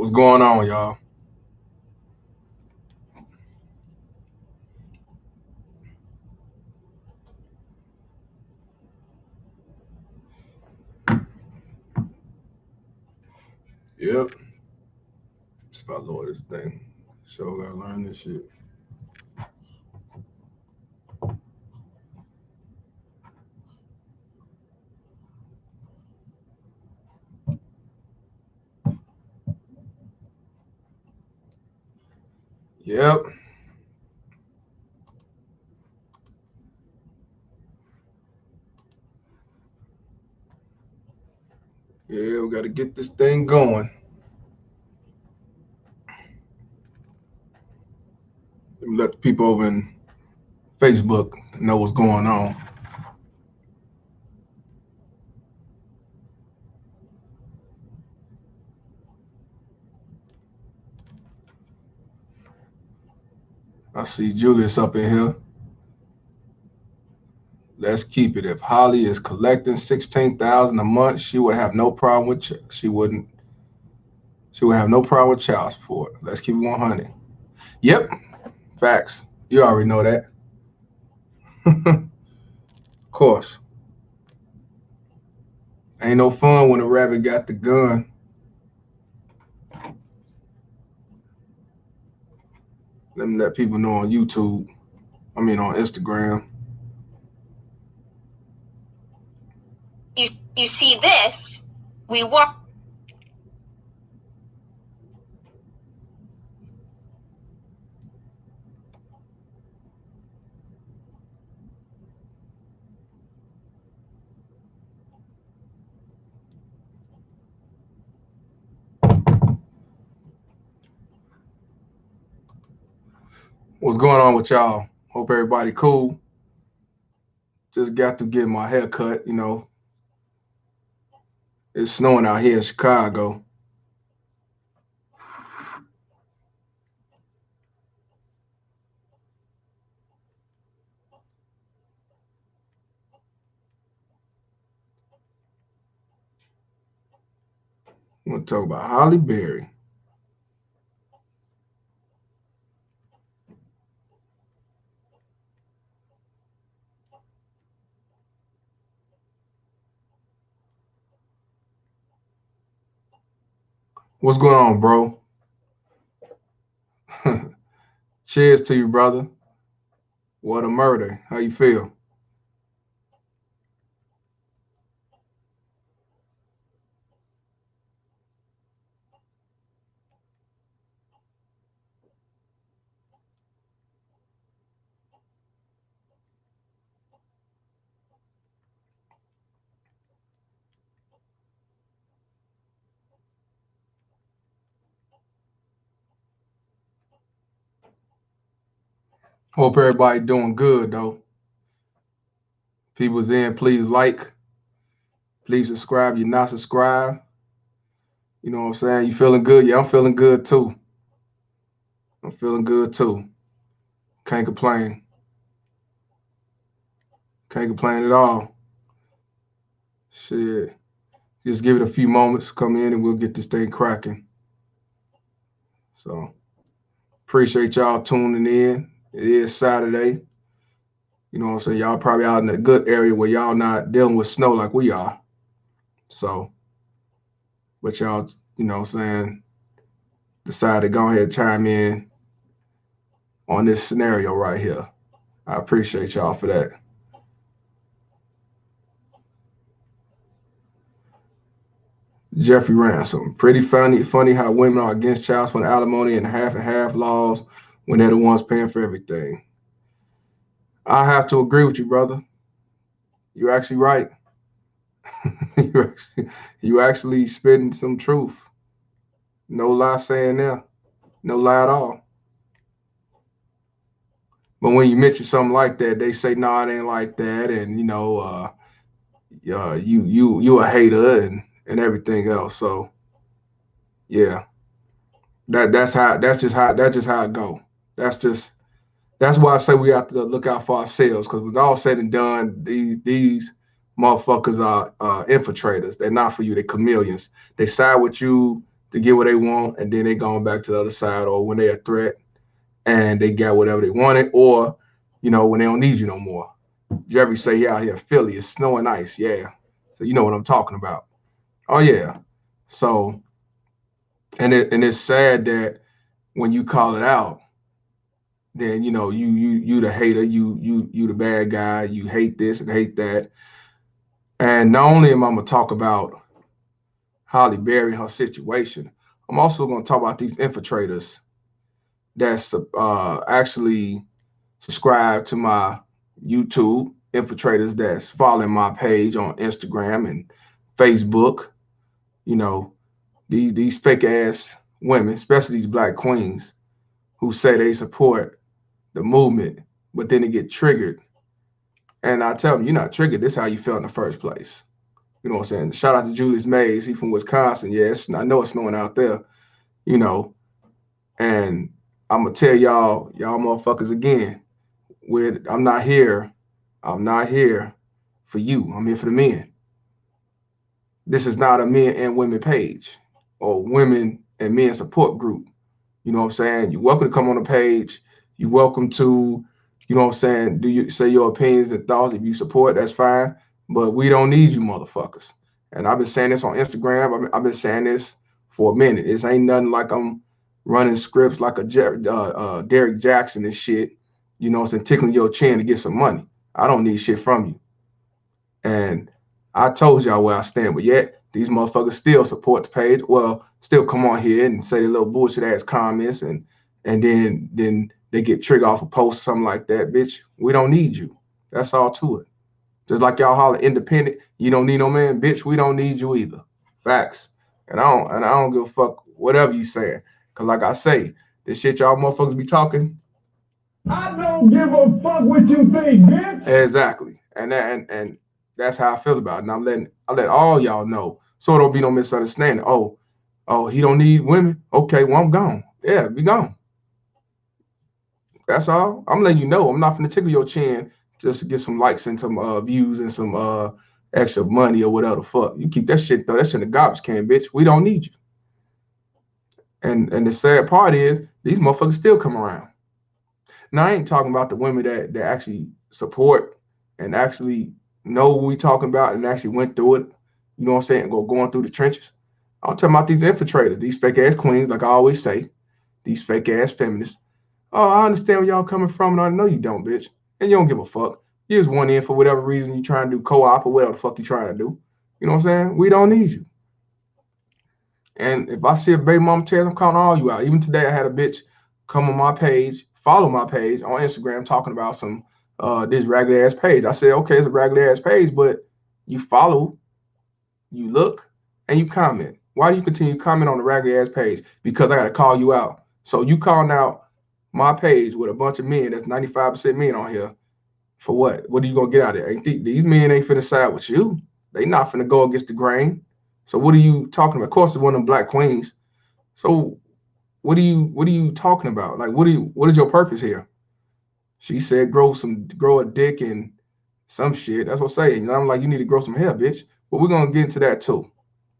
What's going on, y'all? Yep. Just about to lower this thing. So gotta learn this shit. Yep. Yeah, we gotta get this thing going. Let me let the people over in Facebook know what's going on. I see Julius up in here. Let's keep it. If Holly is collecting 16,000 a month, she would have no problem with she would have no problem with child support. Let's keep it 100. Yep, facts. You already know that. Of course. Ain't no fun when a rabbit got the gun. Let me let people know on YouTube. I mean on Instagram. You see this? We walk. What's going on with y'all? Hope everybody cool. Just got to get my hair cut, you know. It's snowing out here in Chicago. I'm gonna talk about Halle Berry. What's going on, bro? Cheers to you, brother. What a murder. How you feel? Hope everybody doing good though. People's in, please like, please subscribe. You're not subscribed. You know what I'm saying? You feeling good? Yeah, I'm feeling good too. I'm feeling good too. Can't complain. Can't complain at all. Shit. Just give it a few moments, come in, and we'll get this thing cracking. So appreciate y'all tuning in. It is Saturday. You know what I'm saying? Y'all probably out in a good area where y'all not dealing with snow like we are. So, but y'all, you know what I'm saying, decided to go ahead and chime in on this scenario right here. I appreciate y'all for that. Jeffrey Ransom. Pretty funny how women are against child support and alimony and half laws when they're the ones paying for everything. I have to agree with you, brother. You're actually right. you actually spitting some truth. No lie saying there. No lie at all. But when you mention something like that, they say, "No, it ain't like that," and you a hater and everything else. So yeah, that's just how it go. That's just that's why I say we have to look out for ourselves because with all said and done, these motherfuckers are infiltrators. They're not for you. They're chameleons. They side with you to get what they want, and then they going back to the other side, or when they're a threat and they got whatever they wanted, or when they don't need you no more. Jerry say he out here in Philly, it's snow and ice, yeah. So you know what I'm talking about. Oh yeah. So it's sad that when you call it out, then you the hater, you the bad guy, you hate this and hate that. And not only am I gonna talk about Halle Berry and her situation, I'm also gonna talk about these infiltrators that's actually subscribe to my YouTube, infiltrators that's following my page on Instagram and Facebook. You know, these fake ass women, especially these black queens, who say they support the movement, but then they get triggered. And I tell them, you're not triggered. This is how you felt in the first place. You know what I'm saying? Shout out to Julius Mays. He from Wisconsin. Yes, I know it's snowing out there. And I'm gonna tell y'all motherfuckers again. I'm not here. I'm not here for you. I'm here for the men. This is not a men and women page or women and men support group. You know what I'm saying? You're welcome to come on the page. You're welcome to, you know what I'm saying, do you say your opinions and thoughts. If you support, that's fine. But we don't need you motherfuckers. And I've been saying this on Instagram. I've been saying this for a minute. This ain't nothing like I'm running scripts like a Derek Jackson and shit. You know what I'm saying, tickling your chin to get some money. I don't need shit from you. And I told y'all where I stand, but yet these motherfuckers still support the page. Well, still come on here and say their little bullshit ass comments, and then they get triggered off a post or something like that. Bitch, we don't need you. That's all to it. Just like y'all holler independent, you don't need no man, bitch. We don't need you either. Facts. And I don't give a fuck whatever you saying. Cause like I say, this shit y'all motherfuckers be talking. I don't give a fuck what you think, bitch. Exactly. And that's how I feel about it. And I let all y'all know, so it don't be no misunderstanding. Oh, he don't need women. Okay, well I'm gone. Yeah, be gone. That's all. I'm letting you know. I'm not gonna tickle your chin just to get some likes and some views and some extra money or whatever the fuck. You keep that shit though. That shit in the garbage can, bitch. We don't need you. And the sad part is these motherfuckers still come around. Now I ain't talking about the women that actually support and actually know what we talking about and actually went through it. You know what I'm saying? Going through the trenches. I'm talking about these infiltrators, these fake ass queens, like I always say, these fake ass feminists. Oh, I understand where y'all coming from, and I know you don't, bitch. And you don't give a fuck. You just want in for whatever reason you trying to do co-op or whatever the fuck you trying to do. You know what I'm saying? We don't need you. And if I see a baby mama tears, I'm calling all you out. Even today, I had a bitch come on my page, follow my page on Instagram, talking about some this ragged ass page. I said, okay, it's a ragged ass page, but you follow, you look, and you comment. Why do you continue to comment on the ragged ass page? Because I got to call you out. So you calling out my page with a bunch of men, that's 95% men on here, for what? What are you gonna get out of it? These men ain't finna side with you. They not finna go against the grain. So what are you talking about? Of course, it's one of them black queens. So what are you talking about? Like, what is your purpose here? She said grow a dick and some shit. That's what I'm saying. And I'm like, you need to grow some hair, bitch. But we're gonna get into that too.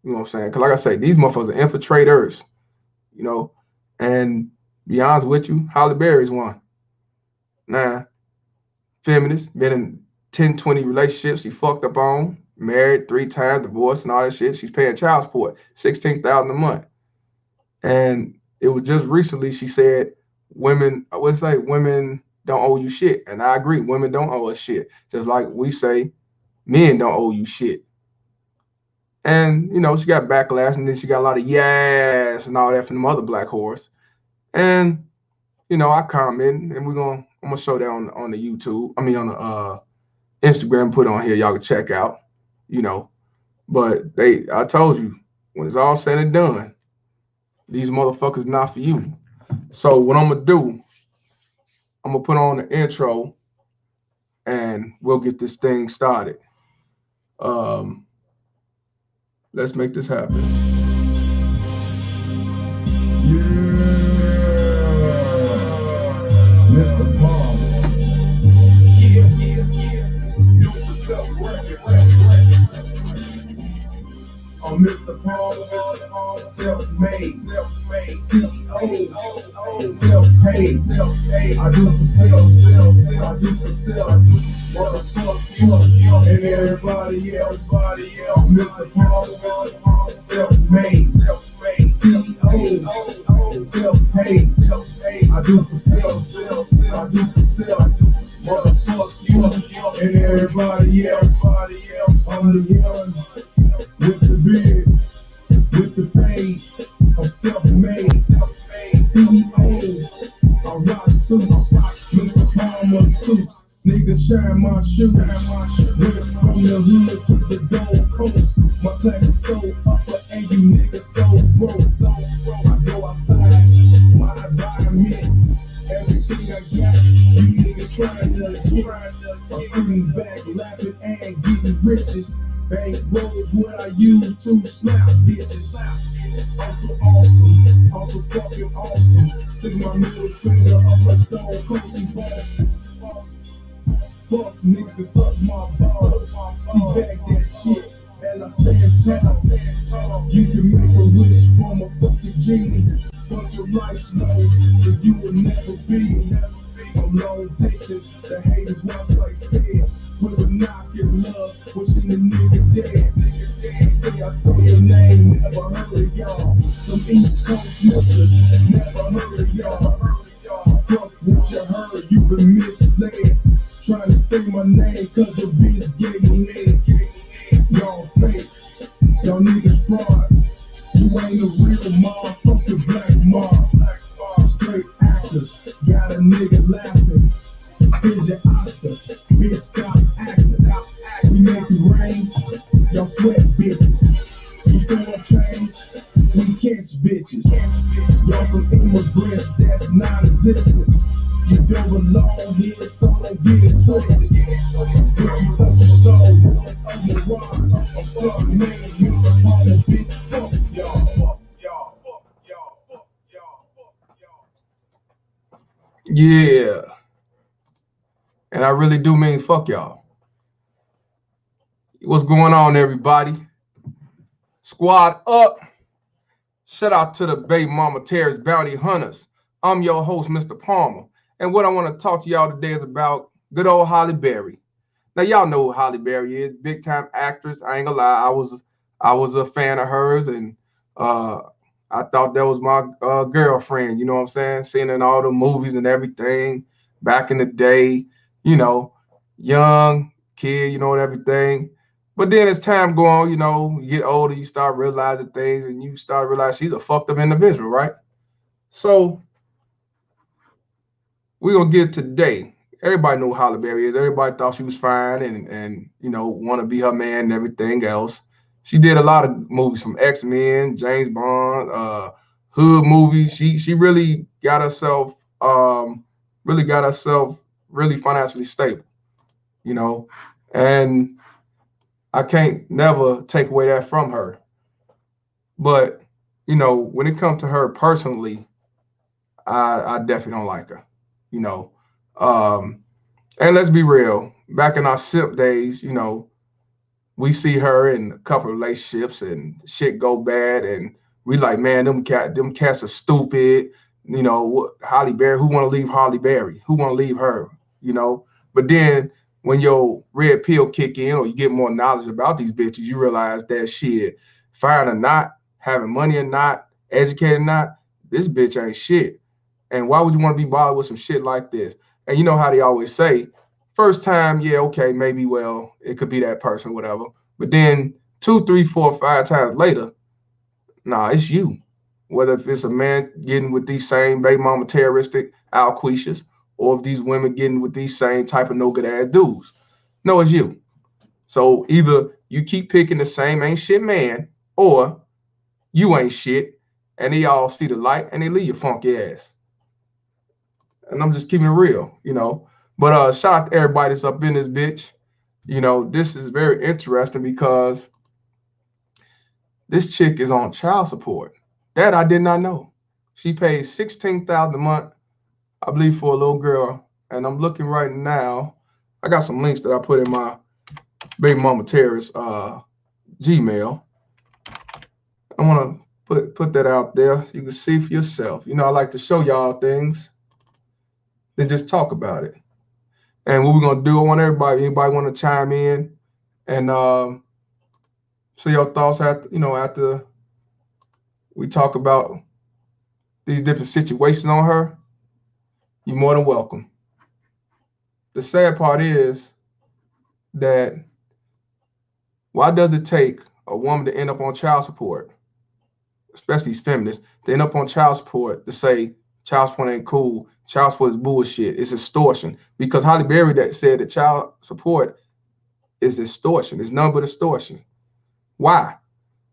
You know what I'm saying? Because like I say, these motherfuckers are infiltrators. You know, and be honest with you, Halle Berry's one. Nah, feminist, been in 10, 20 relationships she fucked up on, married 3 times, divorced and all that shit. She's paying child support, $16,000 a month. And it was just recently she said, women don't owe you shit. And I agree, women don't owe us shit. Just like we say, men don't owe you shit. And, she got backlash, and then she got a lot of yes and all that from the other black whores. And, I comment, and I'm gonna show that on the YouTube. I mean, on the Instagram, put on here, y'all can check out. But I told you, when it's all said and done, these motherfuckers not for you. So what I'm gonna do, I'm gonna put on the intro, and we'll get this thing started. Let's make this happen. Mr. Palmer. Yeah. You I'm Mr. Palmer, self-made, CEO, self-paid. I do for self, I do for self. Motherfuck you and everybody else. Mr. Palmer, self-made, CEO, self-paid. I do for self, I do for self. Motherfuck you and everybody else. I'm the one with the beard, with the fade. I'm self-made, CEO. I rock suits, Mr. Palmer suits. Niggas shine my shoes. Went from the hood to the Gold Coast. My class is so upper and you niggas so broke. I go outside, my environment. Everything I got, you niggas trying to get. I'm sitting back, laughing and getting riches. Bank rolls what I use to slap bitches. I'm so awesome, I'm so fucking awesome. Stick my middle finger up like Stone Cold Boston. Fuck niggas and suck my balls. T-back that shit as I stand tall. You can make a wish from a fucking genie, but your life's low, so you will never be. I'm long distance, the haters watch like feds. With a knock in love, wishing the nigga dead. They say I stole your name, never heard of y'all. Some East Coast niggas, never heard of y'all. Fuck what you heard, you been misled. Trying to stay my name cause your bitch gave me head. Y'all fake, y'all niggas fraud. You ain't a real motherfucking black mob. Straight actors, got a nigga laughing. Here's your Oscar, bitch stop acting. We make it rain, y'all sweat bitches. You throw up change, we catch bitches. Y'all some immigrants that's non-existent. You don't belong here, so don't get it twisted. If you thought you saw one of the rocks, I'm sorry, man, Mr. Palmer, bitch, fuck y'all. Yeah. And I really do mean fuck y'all. What's going on, everybody? Squad up. Shout out to the Bay Mama Terrace Bounty Hunters. I'm your host, Mr. Palmer. And what I want to talk to y'all today is about good old Halle Berry. Now, y'all know who Halle Berry is, big time actress. I ain't gonna lie, I was a fan of hers, and I thought that was my girlfriend. You know what I'm saying? Seeing in all the movies and everything back in the day. You know, young kid, you know, and everything. But then as time go on, you know, you get older, you start realizing things, and you start realizing she's a fucked up individual, right? So we're gonna get today. Everybody knew who Halle Berry is. Everybody thought she was fine and you know, want to be her man and everything else. She did a lot of movies from X-Men, James Bond, hood movies. She really got herself really financially stable, you know, and I can't never take away that from her. But you know, when it comes to her personally, I definitely don't like her, you know. Um, And let's be real, back in our simp days, you know, we see her in a couple of relationships and shit go bad, and we like, man, them cats are stupid. You know, Halle Berry, who want to leave Halle Berry? Who want to leave her? You know, but then when your red pill kick in, or you get more knowledge about these bitches, you realize that shit, fine or not, having money or not, educated or not, this bitch ain't shit. And why would you want to be bothered with some shit like this? And you know how they always say, first time, yeah, okay, maybe, well, it could be that person, whatever. But then 2, 3, 4, 5 times later, nah, it's you. Whether if it's a man getting with these same baby mama terroristic alquishas, or if these women getting with these same type of no good ass dudes. No, it's you. So either you keep picking the same ain't shit man, or you ain't shit, and they all see the light and they leave your funky ass. And I'm just keeping it real, you know. But shout out to everybody that's up in this bitch. You know, this is very interesting because this chick is on child support. That I did not know. She pays $16,000 a month, I believe, for a little girl. And I'm looking right now. I got some links that I put in my baby mama terrace Gmail. I want to put that out there. You can see for yourself. You know, I like to show y'all things, then just talk about it. And what we're gonna do, I want anybody want to chime in and say your thoughts after we talk about these different situations on her. You're more than welcome. The sad part is that why does it take a woman to end up on child support, especially these feminists, to end up on child support to say child support ain't cool, child support is bullshit, it's extortion? Because Halle Berry that said that child support is extortion, it's nothing but extortion. Why?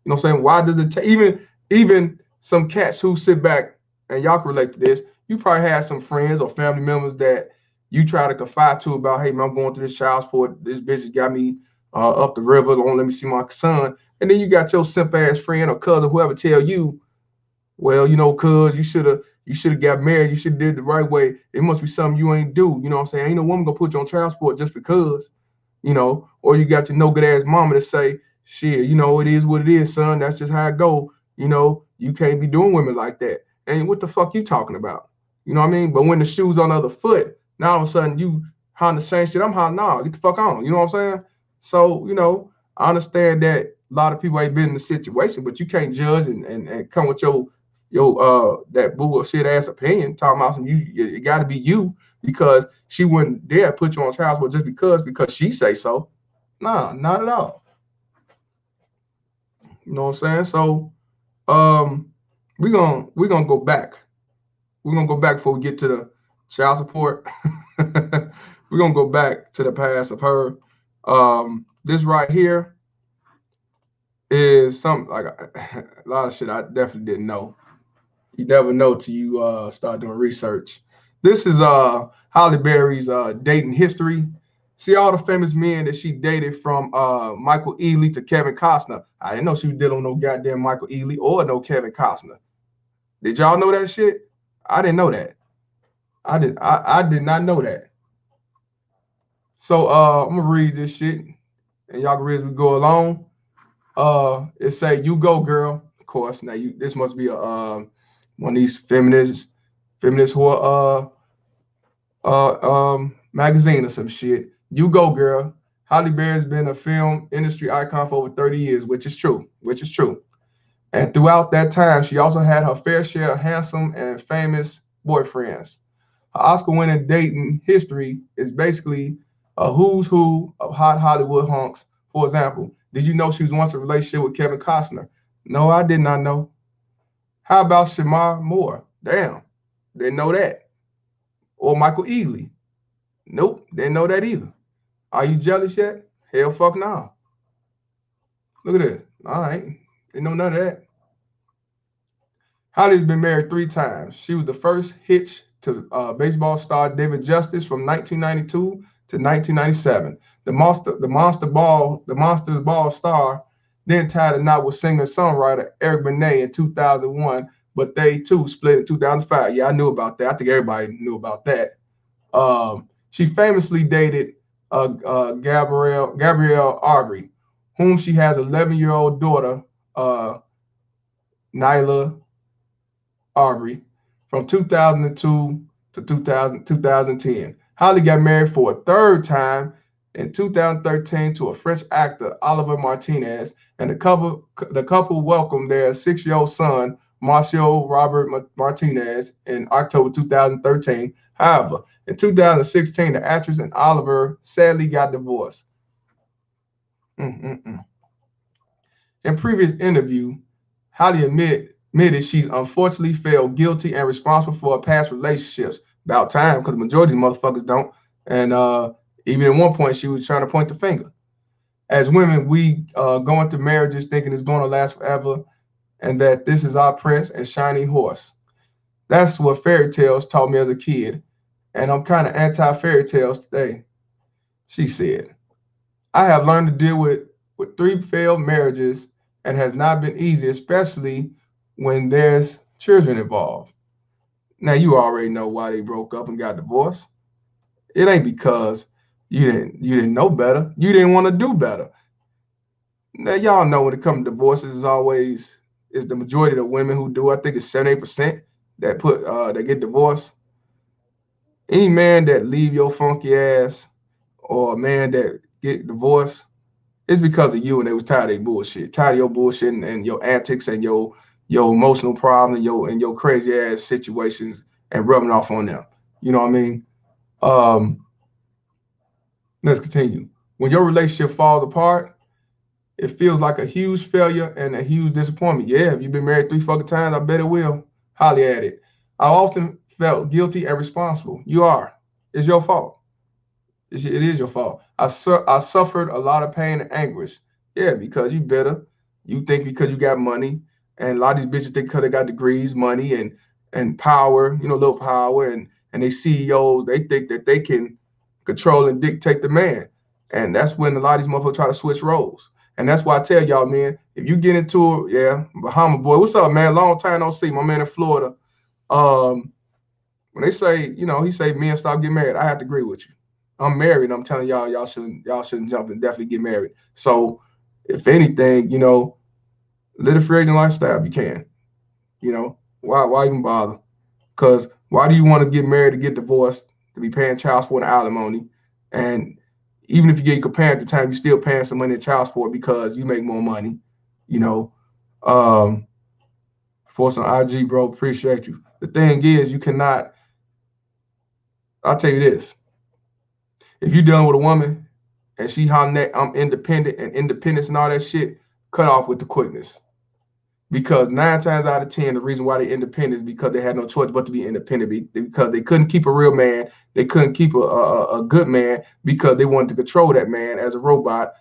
You know what I'm saying? Why does it take even some cats who sit back, and y'all can relate to this, you probably have some friends or family members that you try to confide to about, hey man, I'm going through this child support, this bitch got me up the river, don't let me see my son. And then you got your simp ass friend or cousin, whoever tell you, well, you know, cuz you should have got married, you should have did the right way. It must be something you ain't do. You know what I'm saying? Ain't no woman gonna put you on child support just because, you know, or you got your no good ass mama to say, shit, you know, it is what it is, son. That's just how it go. You know, you can't be doing women like that. And what the fuck you talking about? You know what I mean? But when the shoe's on the other foot, now all of a sudden you hollering the same shit. I'm hollering, nah, get the fuck on. You know what I'm saying? So, you know, I understand that a lot of people ain't been in the situation, but you can't judge and come with your that bullshit ass opinion talking about some it gotta be you because she wouldn't dare put you on child support just because she say so. Nah, not at all. You know what I'm saying? So we're gonna go back. We're gonna go back before we get to the child support. We're gonna go back to the past of her. This right here is something like a lot of shit I definitely didn't know. You never know till you start doing research. This is Halle Berry's dating history. See all the famous men that she dated from Michael Ealy to Kevin Costner. I didn't know she was dealing with no goddamn Michael Ealy or no Kevin Costner. Did y'all know that shit? I didn't know that. I did not know that. So I'm gonna read this shit and y'all can read as we go along. It say you go girl. Of course, now this must be a one of these feminists who are magazine or some shit. You go, girl. Halle Berry's been a film industry icon for over 30 years, which is true. And throughout that time, she also had her fair share of handsome and famous boyfriends. Her Oscar-winning dating history is basically a who's who of hot Hollywood hunks. For example, did you know she was once in a relationship with Kevin Costner? No, I did not know. How about Shamar Moore? Damn, didn't know that. Or Michael Ealy? Nope, didn't know that either. Are you jealous yet? Hell fuck no. Look at this. All right, didn't know none of that. Holly's been married 3 times. She was the first hitch to baseball star David Justice from 1992 to 1997. The Monsters Ball star then tied a knot with singer-songwriter Eric Benet in 2001, but they too split in 2005. Yeah, I knew about that. I think everybody knew about that. She famously dated Gabrielle Arbery, whom she has an 11-year-old daughter, Nyla Arbery, from 2002 to 2010. Holly got married for a 3rd time in 2013 to a French actor, Oliver Martinez, and the couple welcomed their 6-year-old son, Marcio Robert Martinez, in October 2013. However, in 2016, the actress and Oliver sadly got divorced. In previous interview, Holly admitted she's unfortunately felt guilty and responsible for her past relationships. About time, because the majority of these motherfuckers don't. And even at one point, she was trying to point the finger. As women, we go into marriages thinking it's going to last forever and that this is our prince and shining horse. That's what fairy tales taught me as a kid, and I'm kind of anti-fairy tales today. She said, I have learned to deal with 3 failed marriages and has not been easy, especially when there's children involved. Now you already know why they broke up and got divorced. It ain't because you didn't know better. You didn't want to do better. Now y'all know when it comes to divorces, it's is the majority of the women who do. I think it's 78% that that get divorced. Any man that leave your funky ass or a man that get divorced, it's because of you and they was tired of their bullshit, tired of your bullshit and your antics and your emotional problems and your crazy ass situations and rubbing off on them. You know what I mean? Um, let's continue. When your relationship falls apart, it feels like a huge failure and a huge disappointment. Yeah, if you've been married 3 fucking times, I bet it will. Holly at it. I often felt guilty and responsible. You are. It's your fault. It is your fault. I suffered a lot of pain and anguish. Yeah, because you better. You think because you got money, and a lot of these bitches think because they got degrees, money, and power, little power, and they CEOs, they think that they can control and dictate the man. And that's when a lot of these motherfuckers try to switch roles. And that's why I tell y'all, man, if you get into it, yeah, Bahama boy, what's up, man? Long time no see, my man in Florida. When they say, he say men stop getting married, I have to agree with you. I'm married. I'm telling y'all, y'all shouldn't jump and definitely get married. So, if anything, live a free agent lifestyle if you can. Why even bother? Because why do you want to get married to get divorced, to be paying child support and alimony? And even if you get compared at the time, you're still paying some money in child support because you make more money. For some IG, bro, appreciate you. The thing is, you cannot. I'll tell you this. If you're dealing with a woman and she hollering I'm independent and independence and all that shit, cut off with the quickness. Because 9 times out of 10, the reason why they're independent is because they had no choice but to be independent, because they couldn't keep a real man. They couldn't keep a good man because they wanted to control that man as a robot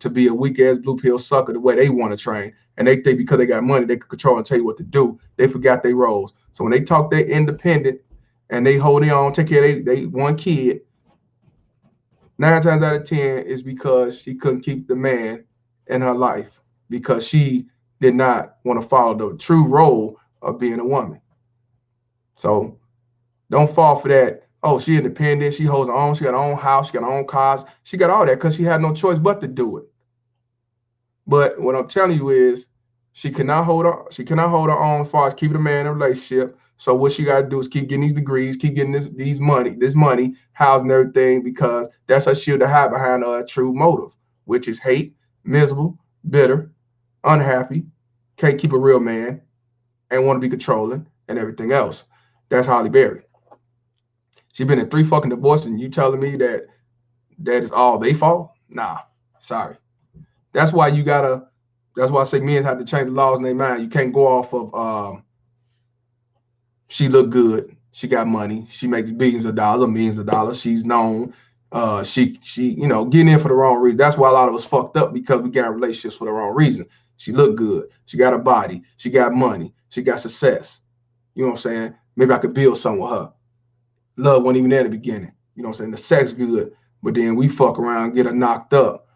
to be a weak-ass blue pill sucker the way they want to train. And they think because they got money, they could control and tell you what to do. They forgot their roles. So when they talk they're independent and they hold their own, take care of they one kid, 9 times out of 10 is because she couldn't keep the man in her life because she did not want to follow the true role of being a woman. So don't fall for that. Oh, she independent. She holds her own. She got her own house. She got her own cars. She got all that because she had no choice but to do it. But what I'm telling you is she cannot hold her own as far as keeping a man in a relationship. So what she got to do is keep getting these degrees, keep getting this money, housing everything, because that's her shield to hide behind her true motive, which is hate, miserable, bitter, unhappy, can't keep a real man, and want to be controlling and everything else. That's Halle Berry. She been in 3 fucking divorces, and you telling me that is all they fault? Nah, sorry. That's why I say men have to change the laws in their mind. You can't go off of she look good, she got money, she makes billions of dollars, millions of dollars, she's known. She getting in for the wrong reason. That's why a lot of us fucked up, because we got relationships for the wrong reason. She looked good, she got a body, she got money, she got success. You know what I'm saying? Maybe I could build something with her. Love wasn't even there at the beginning. You know what I'm saying? The sex good, but then we fuck around, get her knocked up.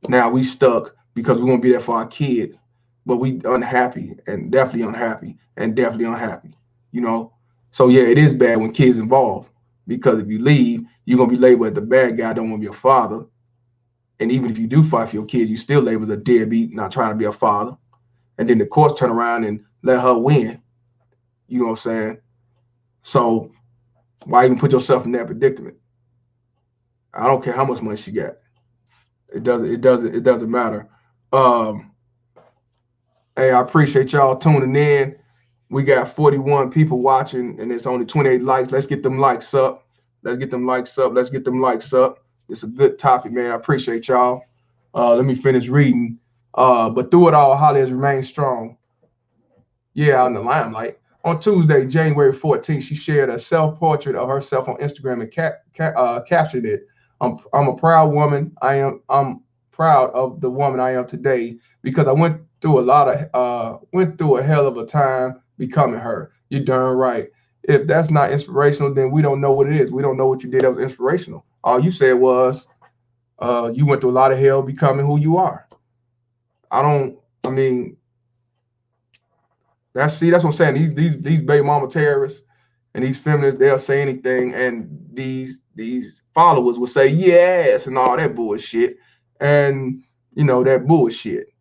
Now we stuck because we want to be there for our kids, but we unhappy and definitely unhappy. So yeah, it is bad when kids involved, because if you leave, you're gonna be labeled as the bad guy, don't want to be a father. And even if you do fight for your kids, you still labeled as a deadbeat, not trying to be a father. And then the courts turn around and let her win. You know what I'm saying? So why even put yourself in that predicament? I don't care how much money she got. It doesn't matter. Hey, I appreciate y'all tuning in. We got 41 people watching, and it's only 28 likes. Let's get them likes up. It's a good topic, man. I appreciate y'all. Let me finish reading. But through it all, Holly has remained strong. Yeah, out in the limelight. On Tuesday, January 14th, she shared a self-portrait of herself on Instagram and captioned it, I'm a proud woman. I'm proud of the woman I am today, because I went through a hell of a time becoming her. You're darn right. If that's not inspirational, then we don't know what it is. We don't know what you did that was inspirational. All you said was you went through a lot of hell becoming who you are. That's what I'm saying. These baby mama terrorists and these feminists, they'll say anything, and these followers will say yes and all that bullshit. And that bullshit.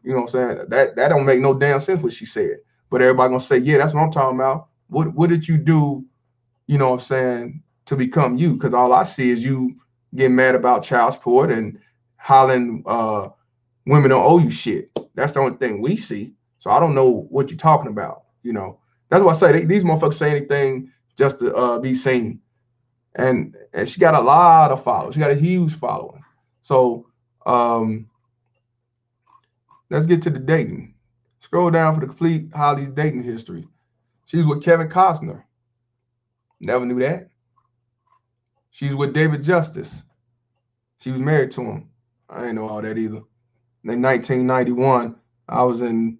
You know what I'm saying? That don't make no damn sense what she said. But everybody gonna say, yeah, that's what I'm talking about. What did you do, you know what I'm saying, to become you? Because all I see is you getting mad about child support and hollering women don't owe you shit. That's the only thing we see. So I don't know what you're talking about. You know, that's why I say these motherfuckers say anything just to be seen. And she got a lot of followers. She got a huge following. So let's get to the dating. Scroll down for the complete Holly's dating history. She's with Kevin Costner. Never knew that. She's with David Justice. She was married to him. I didn't know all that either. In 1991, I was in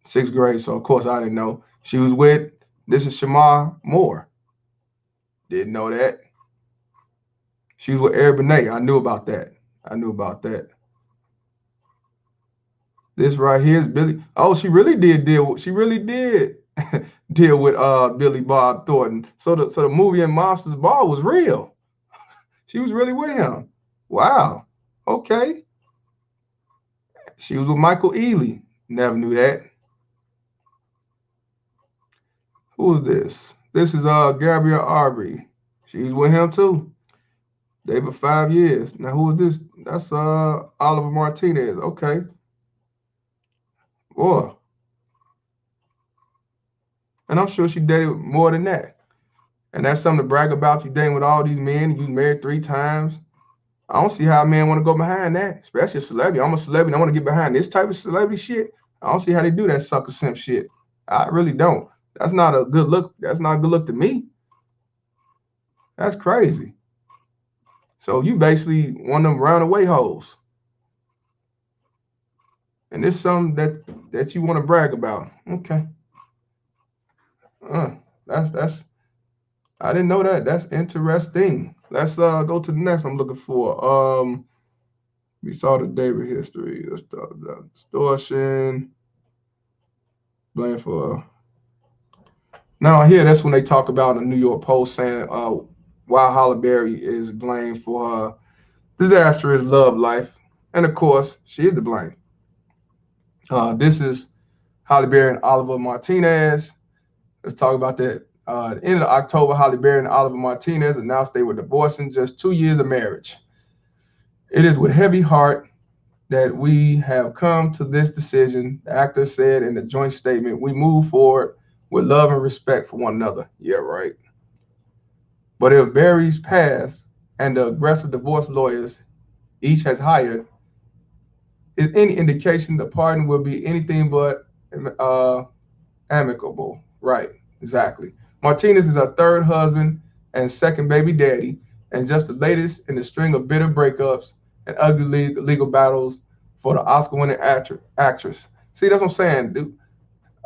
6th grade, so of course I didn't know. She was with, this is Shamar Moore. Didn't know that. She was with Eric Benet. I knew about that. This right here is Billy. Oh, she really did deal with Billy Bob Thornton. So the movie in Monsters Ball was real. She was really with him. Wow. Okay. She was with Michael Ealy. Never knew that. Who is this? This is Gabrielle Arbery. She's with him too. They for 5 years. Now who is this? That's Oliver Martinez. Okay. Boy. And I'm sure she dated more than that. And that's something to brag about. You dating with all these men. You married 3 times. I don't see how a man want to go behind that, especially a celebrity. I'm a celebrity. I want to get behind this type of celebrity shit. I don't see how they do that sucker simp shit. I really don't. That's not a good look. That's not a good look to me. That's crazy. So you basically one of them roundaway hoes. And it's something that you want to brag about. Okay. That's I didn't know that. That's interesting. Let's go to the next one I'm looking for. We saw the David history. Let's talk about extortion. Blame for now here that's when they talk about in the New York Post saying why Halle Berry is blamed for her disastrous love life. And of course, she is to blame. This is Halle Berry and Oliver Martinez. Let's talk about that. At the end of October, Halle Berry and Oliver Martinez announced they were divorcing just 2 years of marriage. It is with heavy heart that we have come to this decision, the actor said in the joint statement. We move forward with love and respect for one another. Yeah, right. But if Berry's past and the aggressive divorce lawyers each has hired is any indication, the pardon will be anything but amicable. Right, exactly. Martinez is her 3rd husband and 2nd baby daddy, and just the latest in the string of bitter breakups and ugly legal battles for the Oscar-winning actress. See, that's what I'm saying, dude.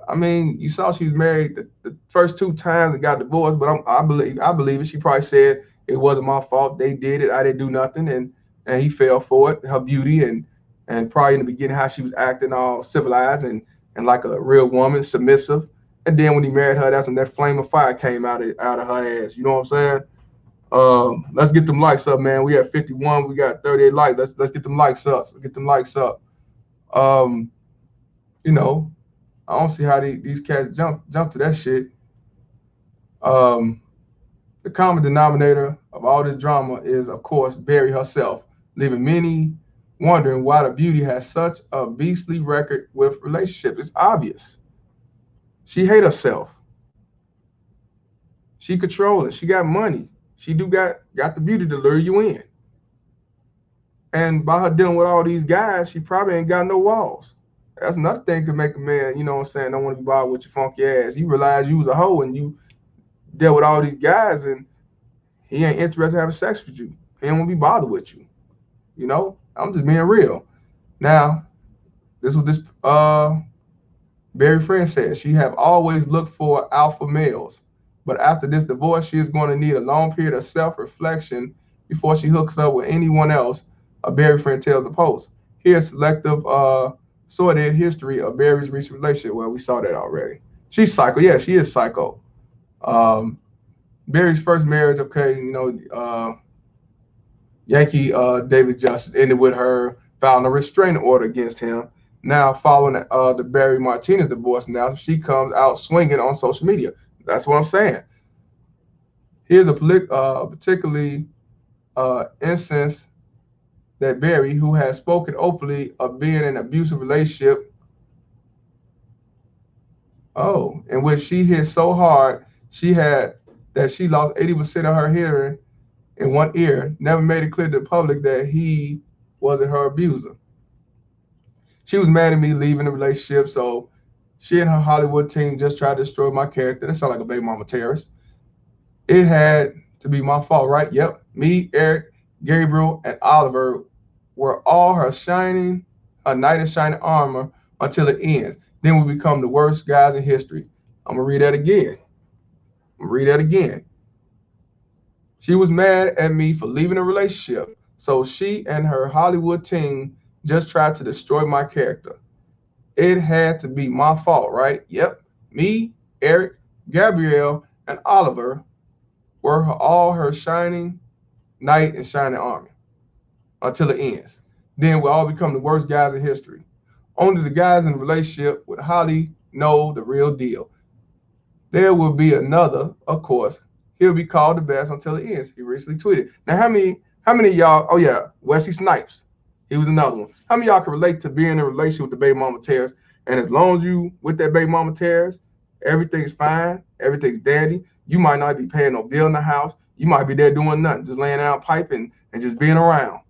I mean, you saw she was married the first 2 times and got divorced, but I believe it. She probably said it wasn't my fault. They did it. I didn't do nothing, and he fell for it. Her beauty and probably in the beginning how she was acting all civilized and like a real woman, submissive. And then when he married her, that's when that flame of fire came out of her ass. You know what I'm saying? Let's get them likes up, man. We at 51. We got 38 likes. Let's get them likes up. Get them likes up. You know, I don't see how these cats jump to that shit. The common denominator of all this drama is, of course, Berry herself, leaving many wondering why the beauty has such a beastly record with relationships. It's obvious. She hate herself. She controlling. She got money. She got the beauty to lure you in. And by her dealing with all these guys, she probably ain't got no walls. That's another thing could make a man, you know what I'm saying, don't want to be bothered with your funky ass. You realize you was a hoe and you dealt with all these guys and he ain't interested in having sex with you. He don't want to be bothered with you. You know, I'm just being real. Now, this was this Berry friend said. She have always looked for alpha males. But after this divorce, she is going to need a long period of self-reflection before she hooks up with anyone else, a Berry friend tells the Post. Here's selective sordid history of Berry's recent relationship. Well, we saw that already. She's psycho. Yeah, she is psycho. Berry's first marriage, okay, you know, Yankee David Justice ended with her filing a restraining order against him. Now, following the Barry Martinez divorce, now she comes out swinging on social media. That's what I'm saying. Here's a particularly instance that Barry, who has spoken openly of being in an abusive relationship, in which she hit so hard she lost 80% of her hearing in one ear, never made it clear to the public that he wasn't her abuser. She was mad at me leaving the relationship, so she and her Hollywood team just tried to destroy my character. That sounds like a baby mama terrorist. It had to be my fault, right? Yep. Me, Eric, Gabriel, and Oliver were all her knight in shining armor until it ends. Then we become the worst guys in history. I'm gonna read that again. She was mad at me for leaving the relationship, so she and her Hollywood team just tried to destroy my character. It had to be my fault, right? Yep. Me, Eric, Gabrielle, and Oliver were all her shining knight in shining armor until it ends. Then we all become the worst guys in history. Only the guys in the relationship with Holly know the real deal. There will be another, of course. He'll be called the best until it ends. He recently tweeted. Now, how many of y'all? Oh yeah, Wesley Snipes. He was another one. How many of y'all can relate to being in a relationship with the baby mama terrorist? And as long as you with that baby mama terrorist, everything's fine, everything's dandy. You might not be paying no bill in the house. You might be there doing nothing, just laying out piping and just being around.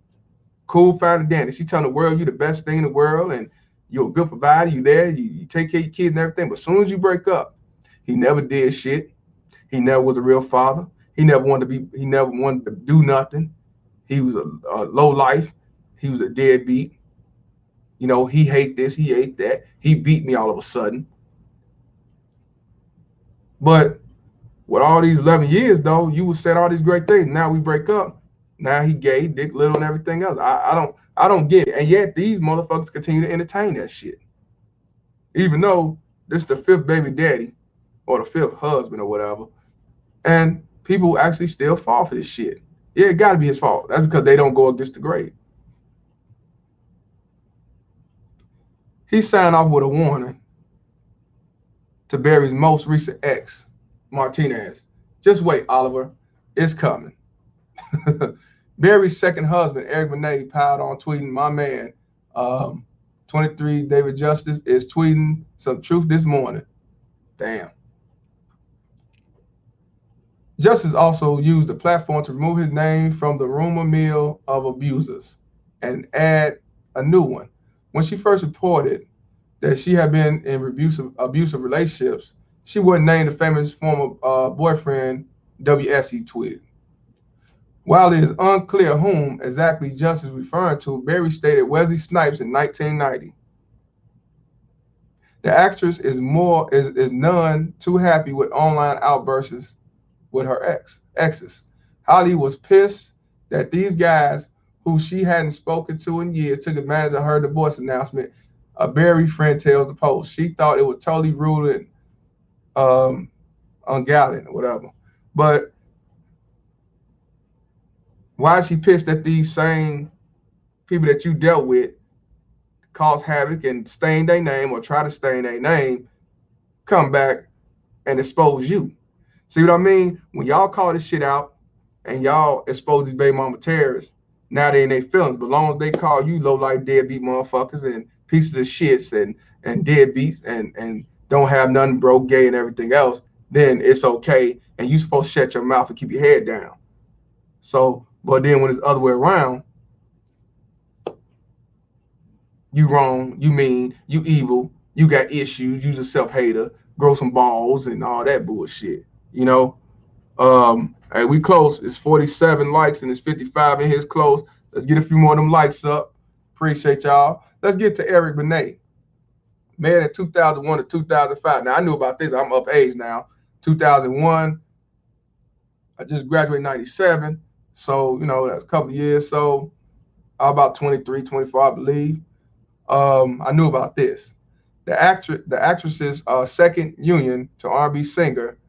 Cool, fine, and dandy. She telling the world you the best thing in the world, and you're a good provider. You there, you take care of your kids and everything. But as soon as you break up, he never did shit. He never was a real father. He never wanted to do nothing. He was a low life. He was a deadbeat. You know, he hate this, he hate that. He beat me all of a sudden. But with all these 11 years, though, you would said all these great things. Now we break up. Now he gay, dick little, and everything else. I don't get it. And yet these motherfuckers continue to entertain that shit. Even though this is the fifth baby daddy or the fifth husband or whatever. And people actually still fall for this shit. Yeah, it got to be his fault. That's because they don't go against the grain. He signed off with a warning to Barry's most recent ex, Martinez. Just wait, Oliver. It's coming. Barry's second husband, Eric Benet, piled on tweeting, my man, 23 David Justice, is tweeting some truth this morning. Damn. Justice also used the platform to remove his name from the rumor mill of abusers and add a new one. When she first reported that she had been in abusive relationships, she wouldn't name the famous former boyfriend, WS, he tweeted. While it is unclear whom exactly Justice is referring to, Barry stated Wesley Snipes in 1990. The actress is none too happy with online outbursts with her exes. Holly was pissed that these guys who she hadn't spoken to in years took advantage of her divorce announcement. A Barry friend tells the Post. She thought it was totally rude and ungallant or whatever. But why is she pissed that these same people that you dealt with cause havoc and stain their name or try to stain their name, come back and expose you? See what I mean? When y'all call this shit out and y'all expose these baby mama terrorists, now they in their feelings. But as long as they call you low life deadbeat motherfuckers and pieces of shits and deadbeats and don't have nothing, broke, gay, and everything else, then it's okay. And you supposed to shut your mouth and keep your head down. So, but then when it's the other way around, you wrong, you mean, you evil, you got issues, you's a self-hater, grow some balls and all that bullshit. You know, and we close. It's 47 likes and it's 55 in his close. Let's get a few more of them likes up. Appreciate y'all. Let's get to Eric Benet. Married in 2001 to 2005. Now I knew about this. I'm up age now. 2001. I just graduated in 97. So, you know, that's a couple of years. So I'm about 23, 24, I believe. I knew about this. The actress's second union to R&B singer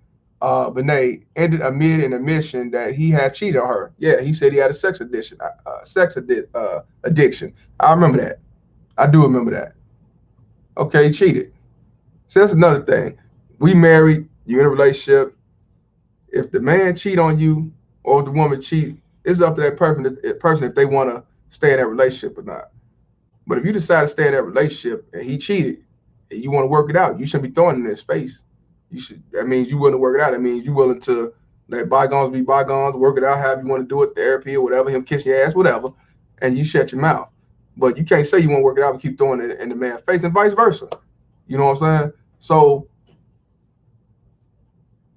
Benet ended amid an admission that he had cheated on her. Yeah, he said he had a sex addiction. I remember that. I do remember that. Okay, he cheated. So that's another thing. We married, you in a relationship. If the man cheat on you or the woman cheat, it's up to that person if they want to stay in that relationship or not. But if you decide to stay in that relationship and he cheated and you want to work it out, you shouldn't be throwing it in his face. You should. That means you willing to work it out. That means you willing to let bygones be bygones, work it out however you want to do it, therapy or whatever, him kiss your ass, whatever, and you shut your mouth. But you can't say you want to work it out and keep throwing it in the man's face and vice versa. You know what I'm saying? So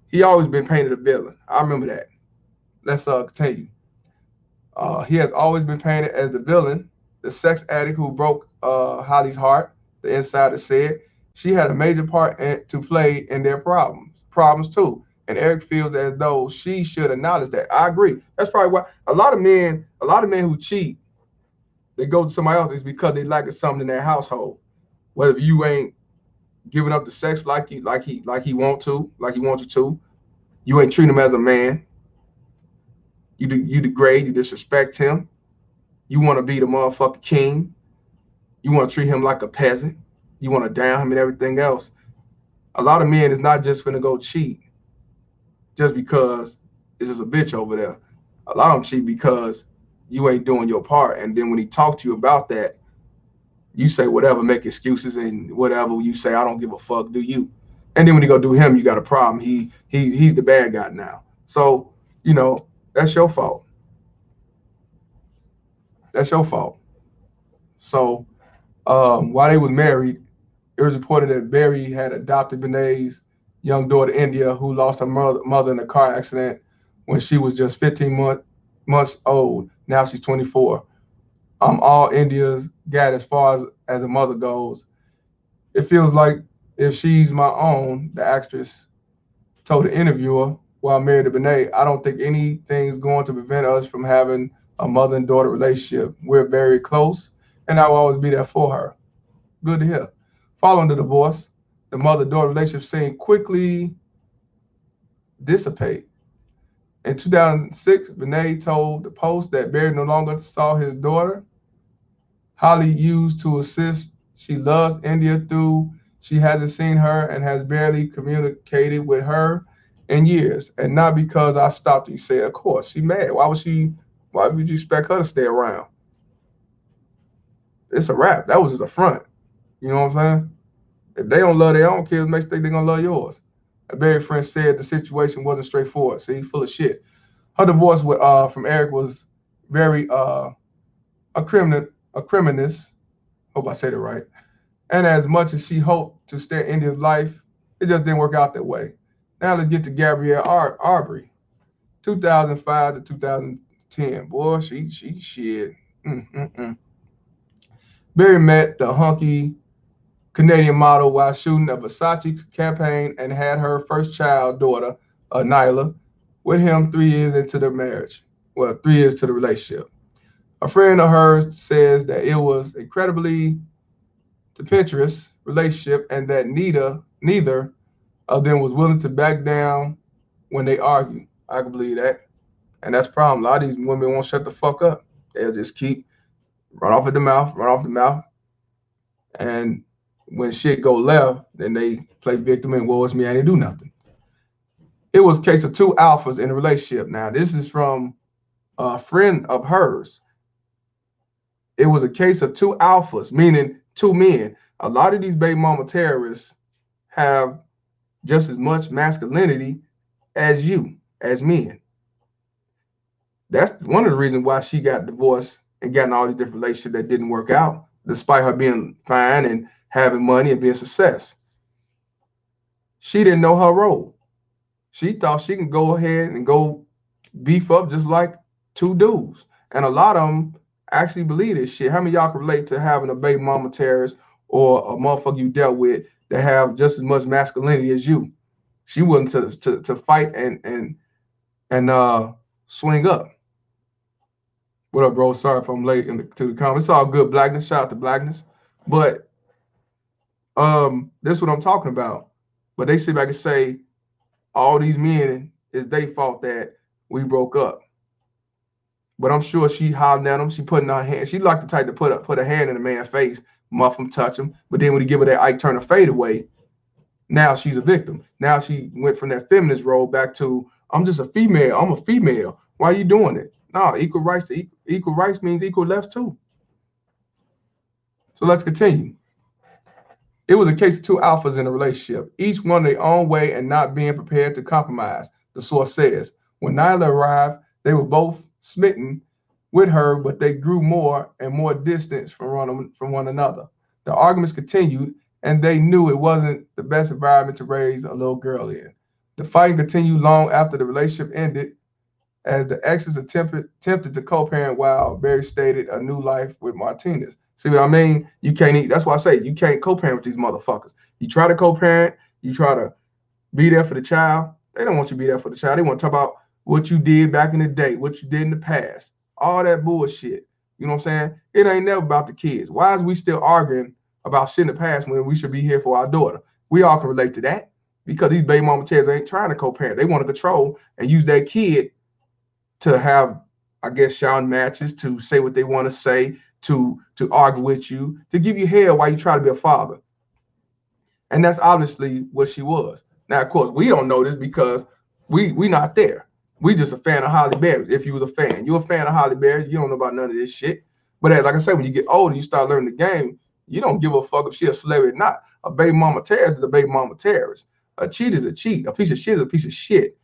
he always been painted a villain. I remember that. Let's continue. He has always been painted as the villain, the sex addict who broke Holly's heart. The insider said she had a major part to play in their problems too. And Eric feels as though she should acknowledge that. I agree. That's probably why a lot of men who cheat, they go to somebody else is because they lack something in their household. Whether you ain't giving up the sex like he wants you to, you ain't treating him as a man. You degrade, you disrespect him. You want to be the motherfucking king. You want to treat him like a peasant. You want to down him and everything else. A lot of men is not just gonna go cheat just because it's just a bitch over there. A lot of them cheat because you ain't doing your part. And then when he talk to you about that, you say whatever, make excuses and whatever. You say I don't give a fuck. Do you? And then when you go do him, you got a problem. He's the bad guy now. So that's your fault. That's your fault. So while they was married, it was reported that Berry had adopted Benay's young daughter, India, who lost her mother in a car accident when she was just 15 months old. Now she's 24. All India's got as far as a mother goes. It feels like if she's my own, the actress told the interviewer while married to Benay, I don't think anything's going to prevent us from having a mother and daughter relationship. We're very close, and I will always be there for her. Good to hear. Following the divorce, the mother-daughter relationship seemed quickly dissipate. In 2006, Benay told the Post that Berry no longer saw his daughter. Holly used to assist. She loves India through. She hasn't seen her and has barely communicated with her in years. And not because I stopped. He said, of course, she mad. Why would you expect her to stay around? It's a wrap. That was just a front. You know what I'm saying? If they don't love their own kids, makes think they're gonna love yours. A Berry friend said the situation wasn't straightforward. See, full of shit. Her divorce from Eric was very acrimonious. Hope I said it right. And as much as she hoped to stay in India's life, it just didn't work out that way. Now let's get to Gabrielle Arbery, 2005 to 2010. Boy, she shit. Berry met the hunky Canadian model while shooting a Versace campaign and had her first child, daughter, Nyla, with him 3 years into their marriage. Well, 3 years to the relationship. A friend of hers says that it was incredibly tempestuous relationship and that neither of them was willing to back down when they argue. I can believe that. And that's the problem. A lot of these women won't shut the fuck up. They'll just keep run off the mouth. And when shit go left, then they play victim and woe is me, I didn't do nothing. It was a case of two alphas in a relationship. Now, this is from a friend of hers. It was a case of two alphas, meaning two men. A lot of these baby mama terrorists have just as much masculinity as you, as men. That's one of the reasons why she got divorced and got in all these different relationships that didn't work out, despite her being fine and having money and being a success. She didn't know her role. She thought she can go ahead and go beef up just like two dudes. And a lot of them actually believe this shit. How many of y'all can relate to having a baby mama terrorist or a motherfucker you dealt with that have just as much masculinity as you? She willing to fight and swing up. What up, bro? Sorry if I'm late to the comments. It's all good, Blackness. Shout out to Blackness. But this is what I'm talking about. But they sit back and say all these men it's their fault that we broke up. But I'm sure she hollering at them. She putting her hand. She like the type to put a hand in a man's face muff him, touch him. But then when he give her that Ike Turner fadeaway, now she's a victim. Now she went from that feminist role back to I'm just a female. I'm a female. Why are you doing it? No, equal rights to equal rights means equal lefts too. So let's continue. It was a case of two alphas in a relationship, each one their own way and not being prepared to compromise, the source says. When Nyla arrived, they were both smitten with her, but they grew more and more distant from one another. The arguments continued, and they knew it wasn't the best environment to raise a little girl in. The fighting continued long after the relationship ended, as the exes attempted to co-parent while Berry stated a new life with Martinez. See what I mean? You can't. That's why I say you can't co-parent with these motherfuckers. You try to co-parent, you try to be there for the child. They don't want you to be there for the child. They want to talk about what you did back in the day, what you did in the past, all that bullshit. You know what I'm saying? It ain't never about the kids. Why is we still arguing about shit in the past when we should be here for our daughter? We all can relate to that because these baby mama chairs ain't trying to co-parent. They want to control and use that kid to have, I guess, shouting matches, to say what they want to say, to argue with you, to give you hell while you try to be a father. And that's obviously what she was. Now, of course, we don't know this because we not there. We just a fan of Halle Berry. If you was a fan, you're a fan of Halle Berry, you don't know about none of this shit. But as like I said, when you get older, you start learning the game, you don't give a fuck if she a celebrity or not. A baby mama terrorist is a baby mama terrorist. A cheat is a cheat. A piece of shit is a piece of shit.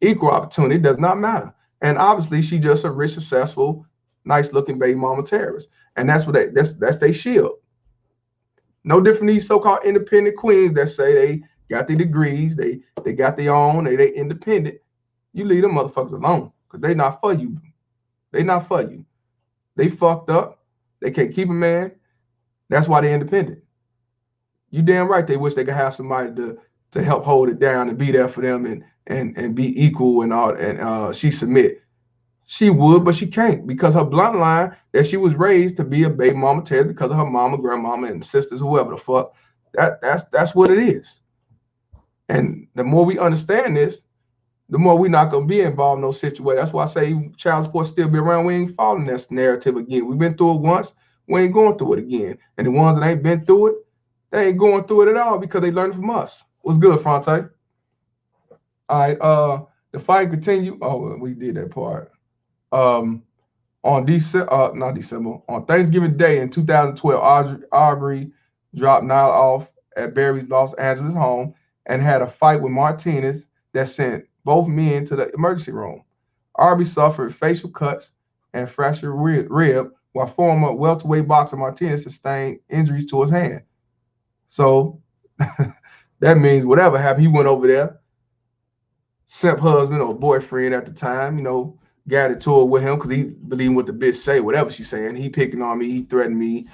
Equal opportunity does not matter. And obviously, she just a rich, successful, nice-looking baby mama terrorist, and that's what that's their shield. No different than these so-called independent queens that say they got their degrees, they got their own, they independent. You leave them motherfuckers alone because they not for you. They not for you. They fucked up. They can't keep a man. That's why they're independent. You damn right. They wish they could have somebody to help hold it down and be there for them and be equal and all. And she submit. She would, but she can't because her bloodline that she was raised to be a baby mama terrorist because of her mama, grandmama, and sisters, whoever the fuck. That's what it is. And the more we understand this, the more we're not gonna be involved in those situations. That's why I say child support still be around. We ain't following this narrative again. We've been through it once. We ain't going through it again. And the ones that ain't been through it, they ain't going through it at all because they learned from us. What's good, Fronte? All right. The fight continue. Oh, we did that part. On Thanksgiving Day in 2012, Aubrey dropped Nyla off at Berry's Los Angeles home and had a fight with Martinez that sent both men to the emergency room. Aubrey suffered facial cuts and fractured rib, while former welterweight boxer Martinez sustained injuries to his hand. So that means whatever happened, he went over there, simp husband or boyfriend at the time, got it to her with him because he believed what the bitch say, whatever she's saying. He picking on me, he threatened me,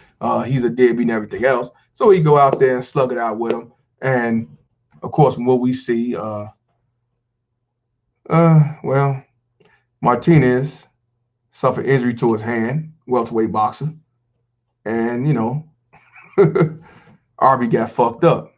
he's a deadbeat and everything else. So he go out there and slug it out with him. And of course, from what we see, Martinez suffered injury to his hand, welterweight boxer. And, Arby got fucked up.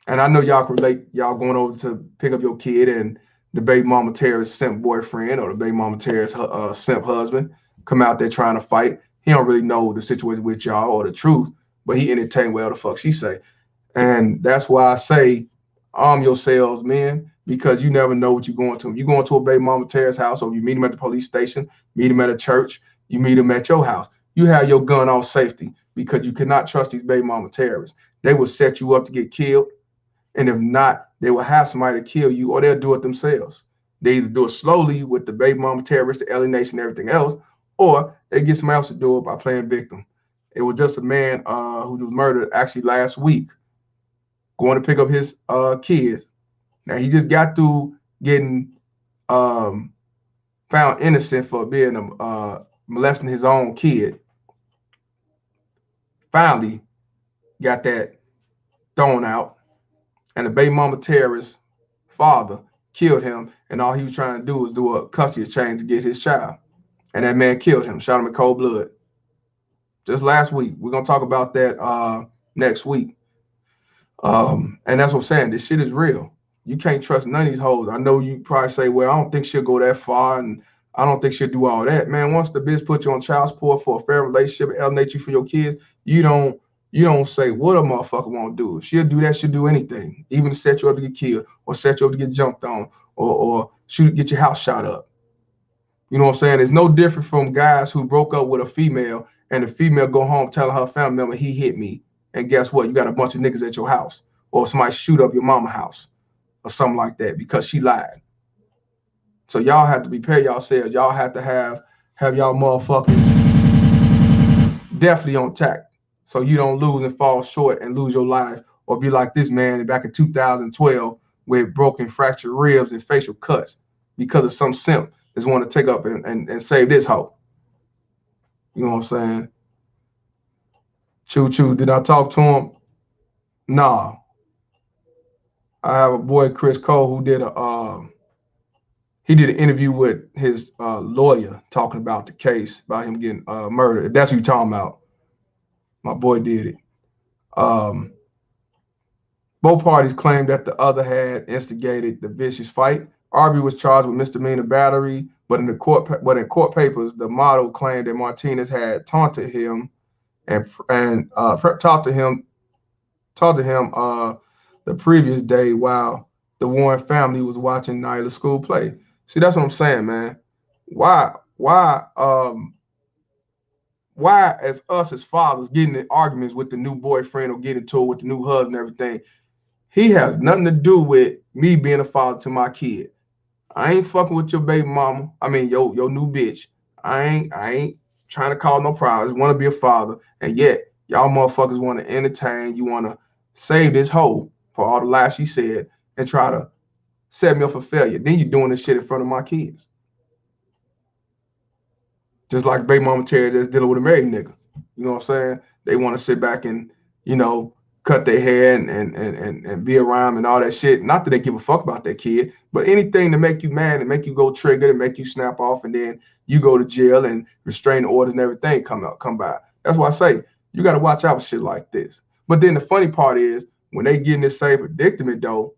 And I know y'all can relate, y'all going over to pick up your kid and the baby mama terrorist simp boyfriend or the baby mama terrorist simp husband come out there trying to fight. He don't really know the situation with y'all or the truth, but he entertained whatever the fuck she say. And that's why I say arm yourselves, men, because you never know what you're going to. You going to a baby mama terrorist house, or you meet him at the police station, meet him at a church, you meet him at your house. You have your gun off safety because you cannot trust these baby mama terrorists. They will set you up to get killed. And if not, they will have somebody to kill you, or they'll do it themselves. They either do it slowly with the baby mama terrorists, the alienation, and everything else, or they get somebody else to do it by playing victim. It was just a man who was murdered actually last week, going to pick up his kids. Now, he just got through getting found innocent for being molesting his own kid. Finally got that thrown out. And the baby mama terrorist father killed him, and all he was trying to do was do a custody exchange to get his child. And that man killed him, shot him in cold blood. Just last week. We're going to talk about that next week. And that's what I'm saying. This shit is real. You can't trust none of these hoes. I know you probably say, well, I don't think she'll go that far, and I don't think she'll do all that, man. Once the bitch put you on child support for a fair relationship, alienate you for your kids, you don't say what a motherfucker won't do. If she'll do that, she'll do anything, even to set you up to get killed or set you up to get jumped on or get your house shot up. You know what I'm saying? It's no different from guys who broke up with a female and the female go home telling her family member he hit me. And guess what? You got a bunch of niggas at your house or somebody shoot up your mama house or something like that because she lied. So y'all have to prepare yourselves. Y'all have to have y'all motherfuckers definitely on tack so you don't lose and fall short and lose your life or be like this man back in 2012 with broken fractured ribs and facial cuts because of some simp that's want to take up and save this hoe. You know what I'm saying? Choo Choo, did I talk to him? Nah. I have a boy, Chris Cole, who did an interview with his lawyer talking about the case, about him getting murdered. If that's what you're talking about. My boy did it. Both parties claimed that the other had instigated the vicious fight. Arbery was charged with misdemeanor battery, but in court papers, the model claimed that Martinez had taunted him and talked to him the previous day while the Warren family was watching Nyla's school play. See, that's what I'm saying, man. Why as us as fathers getting in arguments with the new boyfriend or getting into it with the new husband and everything? He has nothing to do with me being a father to my kid. I ain't fucking with your baby mama. I mean, your new bitch. I ain't trying to cause no problems. I want to be a father, and yet y'all motherfuckers want to entertain. You want to save this hoe for all the lies she said and try to set me up for failure. Then you're doing this shit in front of my kids. Just like baby mama Terry that's dealing with a married nigga. You know what I'm saying? They want to sit back and, cut their hair and be around and all that shit. Not that they give a fuck about their kid, but anything to make you mad and make you go triggered and make you snap off, and then you go to jail and restraining orders and everything come by. That's why I say you got to watch out for shit like this. But then the funny part is when they get in this same predicament though,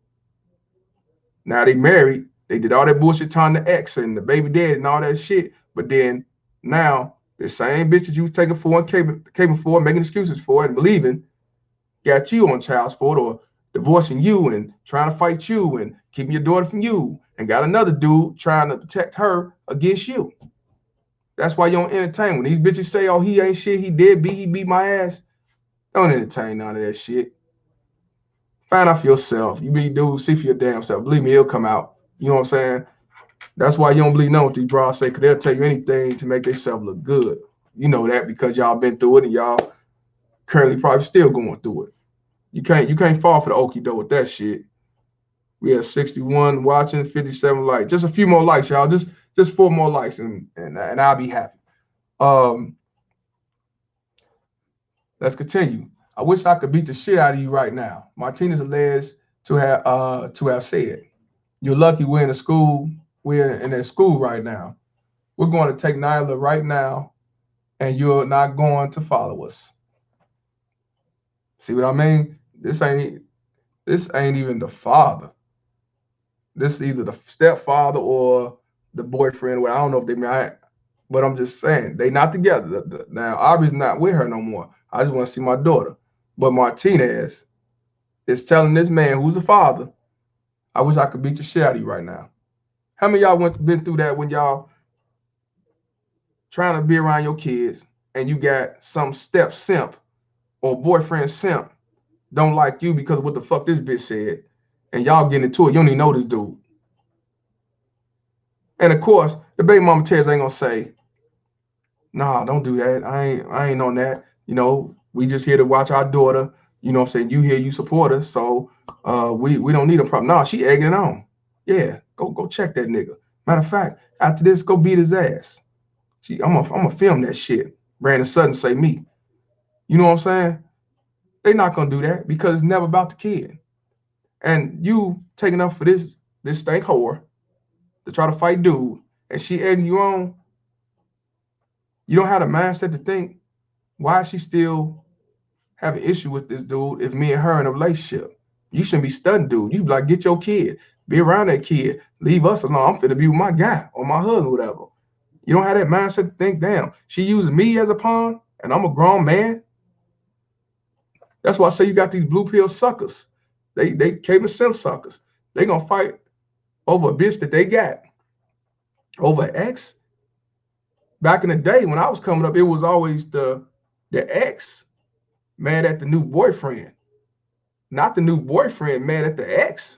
now they married, they did all that bullshit time the ex and the baby daddy and all that shit, but then now the same bitch that you was taking for and caving for, making excuses for it and believing, got you on child support or divorcing you and trying to fight you and keeping your daughter from you, and got another dude trying to protect her against you. That's why you don't entertain. When these bitches say, oh, he ain't shit, he beat my ass, don't entertain none of that shit. Find out for yourself. You be dude, see for your damn self. Believe me, it'll come out. You know what I'm saying? That's why you don't believe none what these bras say, because they'll tell you anything to make themselves look good. You know that because y'all been through it and y'all currently probably still going through it. You can't fall for the okie doke with that shit. We have 61 watching, 57 likes. Just a few more likes, y'all. Just 4 more likes and I'll be happy. Let's continue. I wish I could beat the shit out of you right now. Martinez alleged to have said, "You're lucky we're in a school. We're in a school right now. We're going to take Nyla right now, and you're not going to follow us." See what I mean? This ain't even the father. This is either the stepfather or the boyfriend. Well, I don't know if they married, but I'm just saying they not together. Now Aubrey's not with her no more. I just want to see my daughter. But Martinez is telling this man who's the father, "I wish I could beat the shit out of you right now." How many of y'all been through that when y'all trying to be around your kids and you got some step simp or boyfriend simp don't like you because of what the fuck this bitch said, and y'all getting into it, you don't even know this dude. And of course, the baby mama Terry ain't gonna say, "Nah, don't do that. I ain't on that. We just here to watch our daughter. You know what I'm saying? You here, you support us, so we don't need a problem." Nah, she egging it on. Yeah, go check that nigga. Matter of fact, after this, go beat his ass. I'm gonna film that shit. Brandon Sutton say me. You know what I'm saying? They not gonna do that because it's never about the kid. And you taking up for this stank whore to try to fight dude, and she egging you on. You don't have the mindset to think, why is she still have an issue with this dude if me and her in a relationship? You shouldn't be studying dude. You be like, get your kid, be around that kid, leave us alone. I'm finna be with my guy or my husband, whatever. You don't have that mindset to think, damn, she using me as a pawn and I'm a grown man. That's why I say you got these blue pill suckers. They came and sim suckers. They gonna fight over a bitch that they got. Over an ex. Back in the day when I was coming up, it was always the ex mad at the new boyfriend. Not the new boyfriend mad at the ex.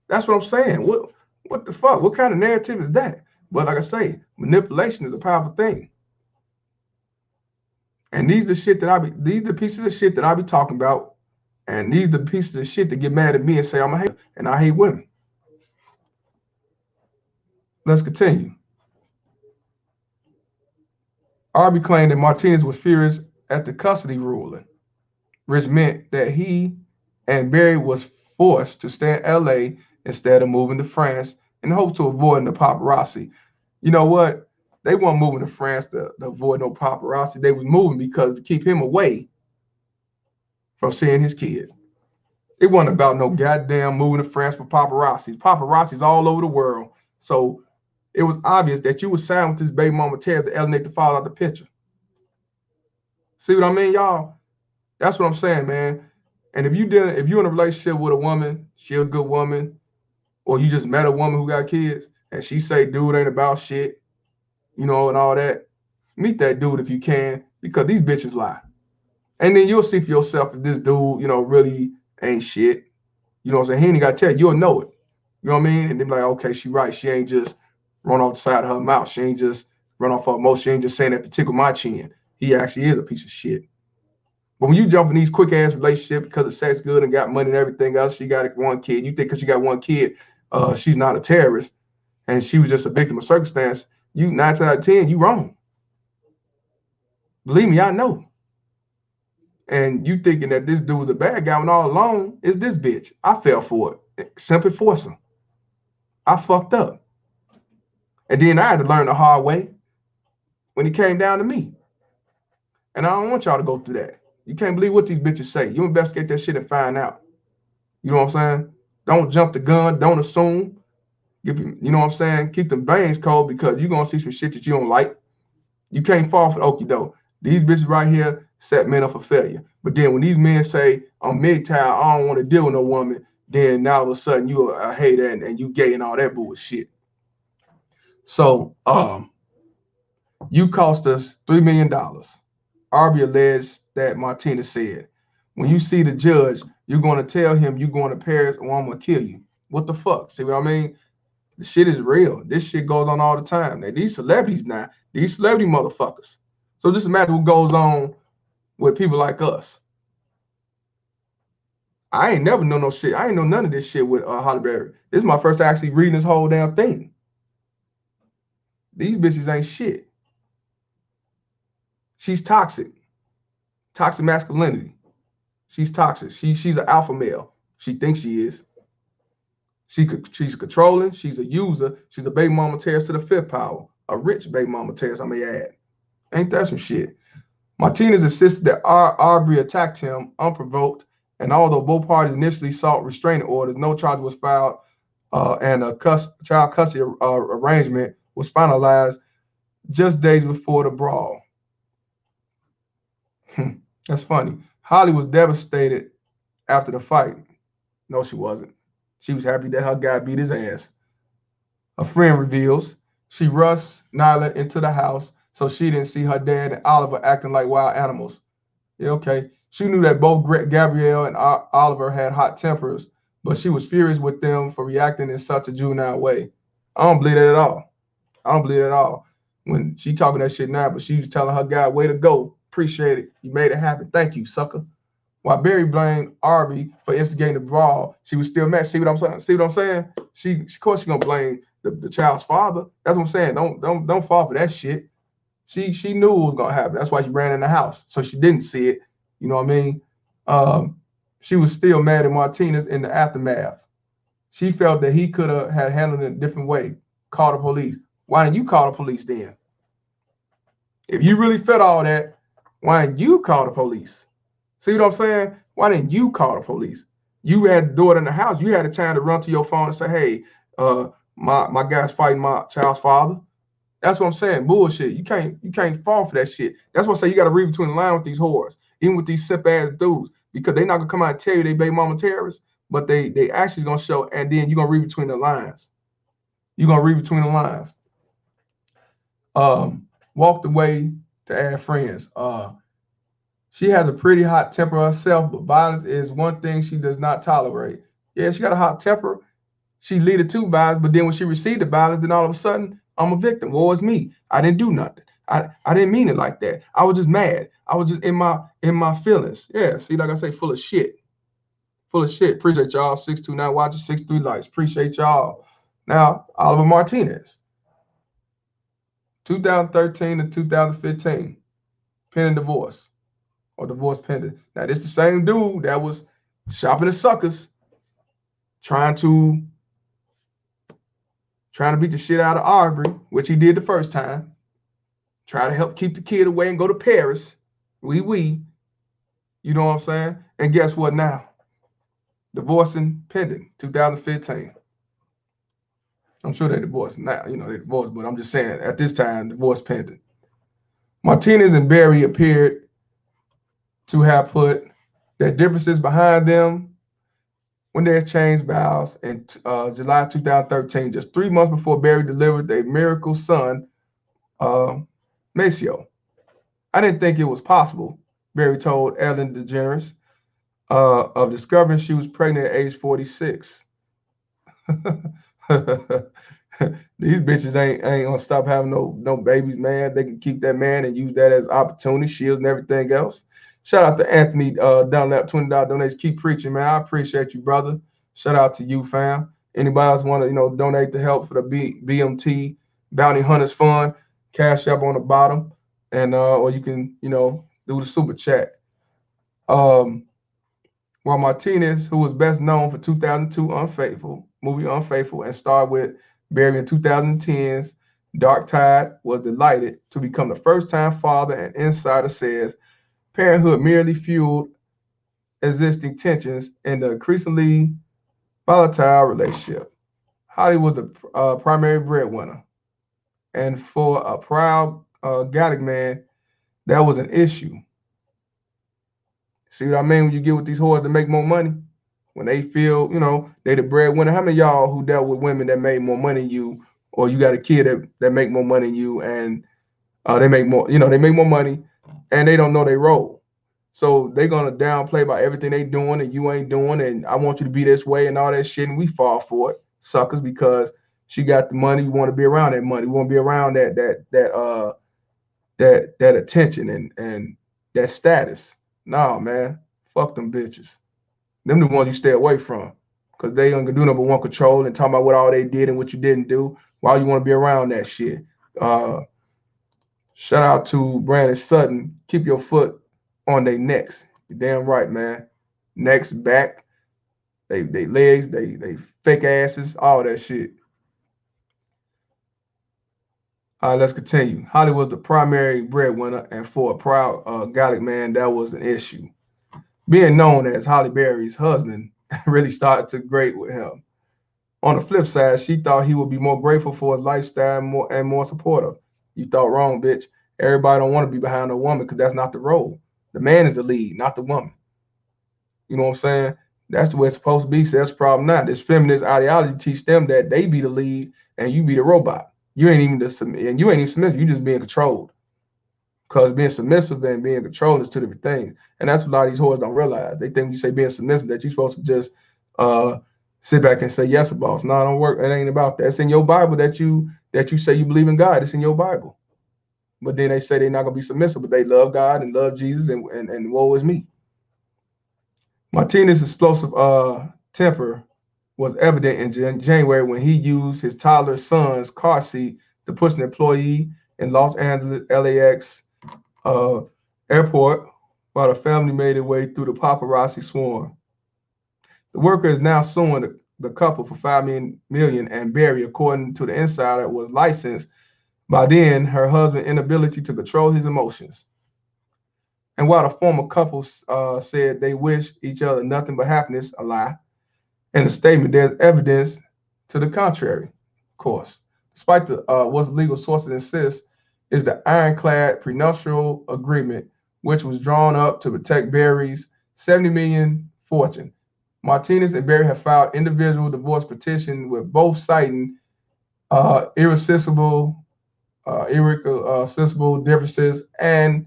That's what I'm saying. What the fuck? What kind of narrative is that? But like I say, manipulation is a powerful thing. And these are the pieces of shit that I be talking about. And these are the pieces of shit that get mad at me and say I'm a hater and I hate women. Let's continue. Arby claimed that Martinez was furious at the custody ruling, which meant that he and Berry was forced to stay in LA instead of moving to France in hopes to avoid the paparazzi. You know what? They weren't moving to France to avoid no paparazzi. They was moving because to keep him away from seeing his kid. It wasn't about no goddamn moving to France for paparazzi. Paparazzi's all over the world. So it was obvious that you were signed with this baby mama Terrence to alienate the father out the picture. See what I mean, y'all? That's what I'm saying, man. And if you're in a relationship with a woman, she a good woman, or you just met a woman who got kids, and she say, dude ain't about shit, you know, and all that, meet that dude if you can, because these bitches lie. And then you'll see for yourself if this dude, you know, really ain't shit. You know what I'm saying? He ain't got to tell you. You'll know it. You know what I mean? And then be like, okay, she right. She ain't just run off the side of her mouth. She ain't just run off her emotion. She ain't just saying that to tickle my chin. He actually is a piece of shit. But when you jump in these quick-ass relationships because of sex good and got money and everything else, she got one kid. You think because she got one kid, she's not a terrorist and she was just a victim of circumstance. You 9 times out of 10, you wrong. Believe me, I know. And you thinking that this dude was a bad guy when all along is this bitch. I fell for it. Simply force him. I fucked up. And then I had to learn the hard way when it came down to me. And I don't want y'all to go through that. You can't believe what these bitches say. You investigate that shit and find out. You know what I'm saying? Don't jump the gun. Don't assume. You know what I'm saying? Keep them veins cold because you're going to see some shit that you don't like. You can't fall for the okie doke. These bitches right here set men up for failure. But then when these men say, I'm MGTOW, I don't want to deal with no woman, then now all of a sudden you a hater and you gay and all that bullshit. So you cost us $3 million. Arby alleged that Martinez said, when you see the judge, you're going to tell him you're going to Paris or I'm going to kill you. What the fuck? See what I mean? The shit is real. This shit goes on all the time. Now, these celebrities now, these celebrity motherfuckers. So just imagine what goes on with people like us. I ain't never know no shit. I ain't know none of this shit with Halle Berry. This is my first time actually reading this whole damn thing. These bitches ain't shit. She's toxic. Toxic masculinity. She's toxic. She's an alpha male. She thinks she is. She's controlling. She's a user. She's a baby mama Terrence to the fifth power. A rich baby mama Terrence, I may add. Ain't that some shit? Martinez insisted that Arby attacked him unprovoked, and although both parties initially sought restraining orders, no charge was filed, and a child custody arrangement was finalized just days before the brawl. That's funny. Holly was devastated after the fight. No, she wasn't. She was happy that her guy beat his ass. A friend reveals she rushed Nyla into the house so she didn't see her dad and Oliver acting like wild animals. Yeah, okay. She knew that both Gabrielle and Oliver had hot tempers, but she was furious with them for reacting in such a juvenile way. I don't believe that at all. I don't believe it at all. When she talking that shit now, but she was telling her guy, way to go. Appreciate it. You made it happen. Thank you, sucker. While Berry blamed Arby for instigating the brawl, she was still mad. See what I'm saying? See what I'm saying? Of course, she's gonna blame the child's father. That's what I'm saying. Don't fall for that shit. She knew it was gonna happen. That's why she ran in the house, so she didn't see it. You know what I mean? She was still mad at Martinez in the aftermath. She felt that he could have had handled it a different way. Call the police. Why didn't you call the police then? If you really felt all that, why didn't you call the police? See what I'm saying? Why didn't you call the police? You had the door in the house. You had a time to run to your phone and say, hey, my guy's fighting my child's father. That's what I'm saying. Bullshit. You can't fall for that shit. That's what I say. You got to read between the lines with these whores, even with these simp ass dudes, because they're not gonna come out and tell you they baby mama terrorists, but they actually gonna show, and then you're gonna read between the lines. You're gonna read between the lines. Walked away to add friends. She has a pretty hot temper herself, but violence is one thing she does not tolerate. Yeah, she got a hot temper. She leaded to violence, but then when she received the violence, then all of a sudden, I'm a victim. Woe is me. I didn't do nothing. I didn't mean it like that. I was just mad. I was just in my feelings. Yeah, see, like I say, full of shit. Full of shit. Appreciate y'all. 629 watches, 63 likes. Appreciate y'all. Now, Oliver Martinez. 2013 to 2015. Pending divorce. Or divorce pending. Now, this the same dude that was shopping at suckers, trying to beat the shit out of Aubrey, which he did the first time. Try to help keep the kid away and go to Paris. We. You know what I'm saying? And guess what now? Divorcing pending, 2015. I'm sure they divorced now. You know, they divorced, but I'm just saying, at this time, divorce pending. Martinez and Berry appeared to have put their differences behind them when they exchanged vows in July 2013, just 3 months before Berry delivered their miracle son, Maceo. I didn't think it was possible, Berry told Ellen DeGeneres, of discovering she was pregnant at age 46. These bitches ain't gonna stop having no babies, man. They can keep that man and use that as opportunity, shields, and everything else. Shout out to Anthony Dunlap, $20 donations. Keep preaching, man. I appreciate you, brother. Shout out to you, fam. Anybody else want to, donate to help for the BMT Bounty Hunters Fund? Cash App on the bottom, and or you can, do the super chat. While Martinez, who was best known for 2002 movie Unfaithful, and starred with Berry in 2010's Dark Tide, was delighted to become the first-time father, and Insider says parenthood merely fueled existing tensions in the increasingly volatile relationship. Holly was the primary breadwinner, and for a proud Gallic man, that was an issue. See what I mean? When you get with these whores that make more money, when they feel, they the breadwinner. How many of y'all who dealt with women that made more money than you, or you got a kid that make more money than you, and they make more, they make more money, and they don't know their role. So they're gonna downplay about everything they doing and you ain't doing, and I want you to be this way and all that shit, and we fall for it, suckers, because she got the money. We want to be around that money. We want to be around that attention and that status. No, man, fuck them bitches. Them the ones you stay away from, because they ain't gonna do number one, control and talking about what all they did and what you didn't do. Why you want to be around that shit? Shout out to Brandon Sutton. Keep your foot on their necks. You're damn right, man. Necks, back, they legs, they fake asses, all that shit. All right, let's continue. Holly was the primary breadwinner, and for a proud Gallic man, that was an issue. Being known as Halle Berry's husband really started to grate with him. On the flip side, she thought he would be more grateful for his lifestyle and more supportive. You thought wrong, bitch. Everybody don't want to be behind a woman because that's not the role. The man is the lead, not the woman. You know what I'm saying? That's the way it's supposed to be. So that's the problem now. This feminist ideology teach them that they be the lead and you be the robot. You ain't even submissive. You just being controlled. Because being submissive and being controlled is two different things. And that's what a lot of these whores don't realize. They think when you say being submissive that you're supposed to just sit back and say yes, boss. No, it don't work. It ain't about that. It's in your Bible that you say you believe in God. It's in your Bible. But then they say they're not gonna be submissive, but they love God and love Jesus and woe is me. Martinez's explosive temper was evident in January when he used his toddler son's car seat to push an employee in Los Angeles LAX airport while the family made their way through the paparazzi swarm. The worker is now suing the couple for $5 million, and Berry, according to the Insider, was licensed by then her husband's inability to control his emotions. And while the former couple said they wished each other nothing but happiness, a lie, in the statement, there's evidence to the contrary, of course. despite the what legal sources insist is the ironclad prenuptial agreement, which was drawn up to protect Berry's $70 million fortune. Martinez and Berry have filed individual divorce petitions with both citing irreconcilable differences as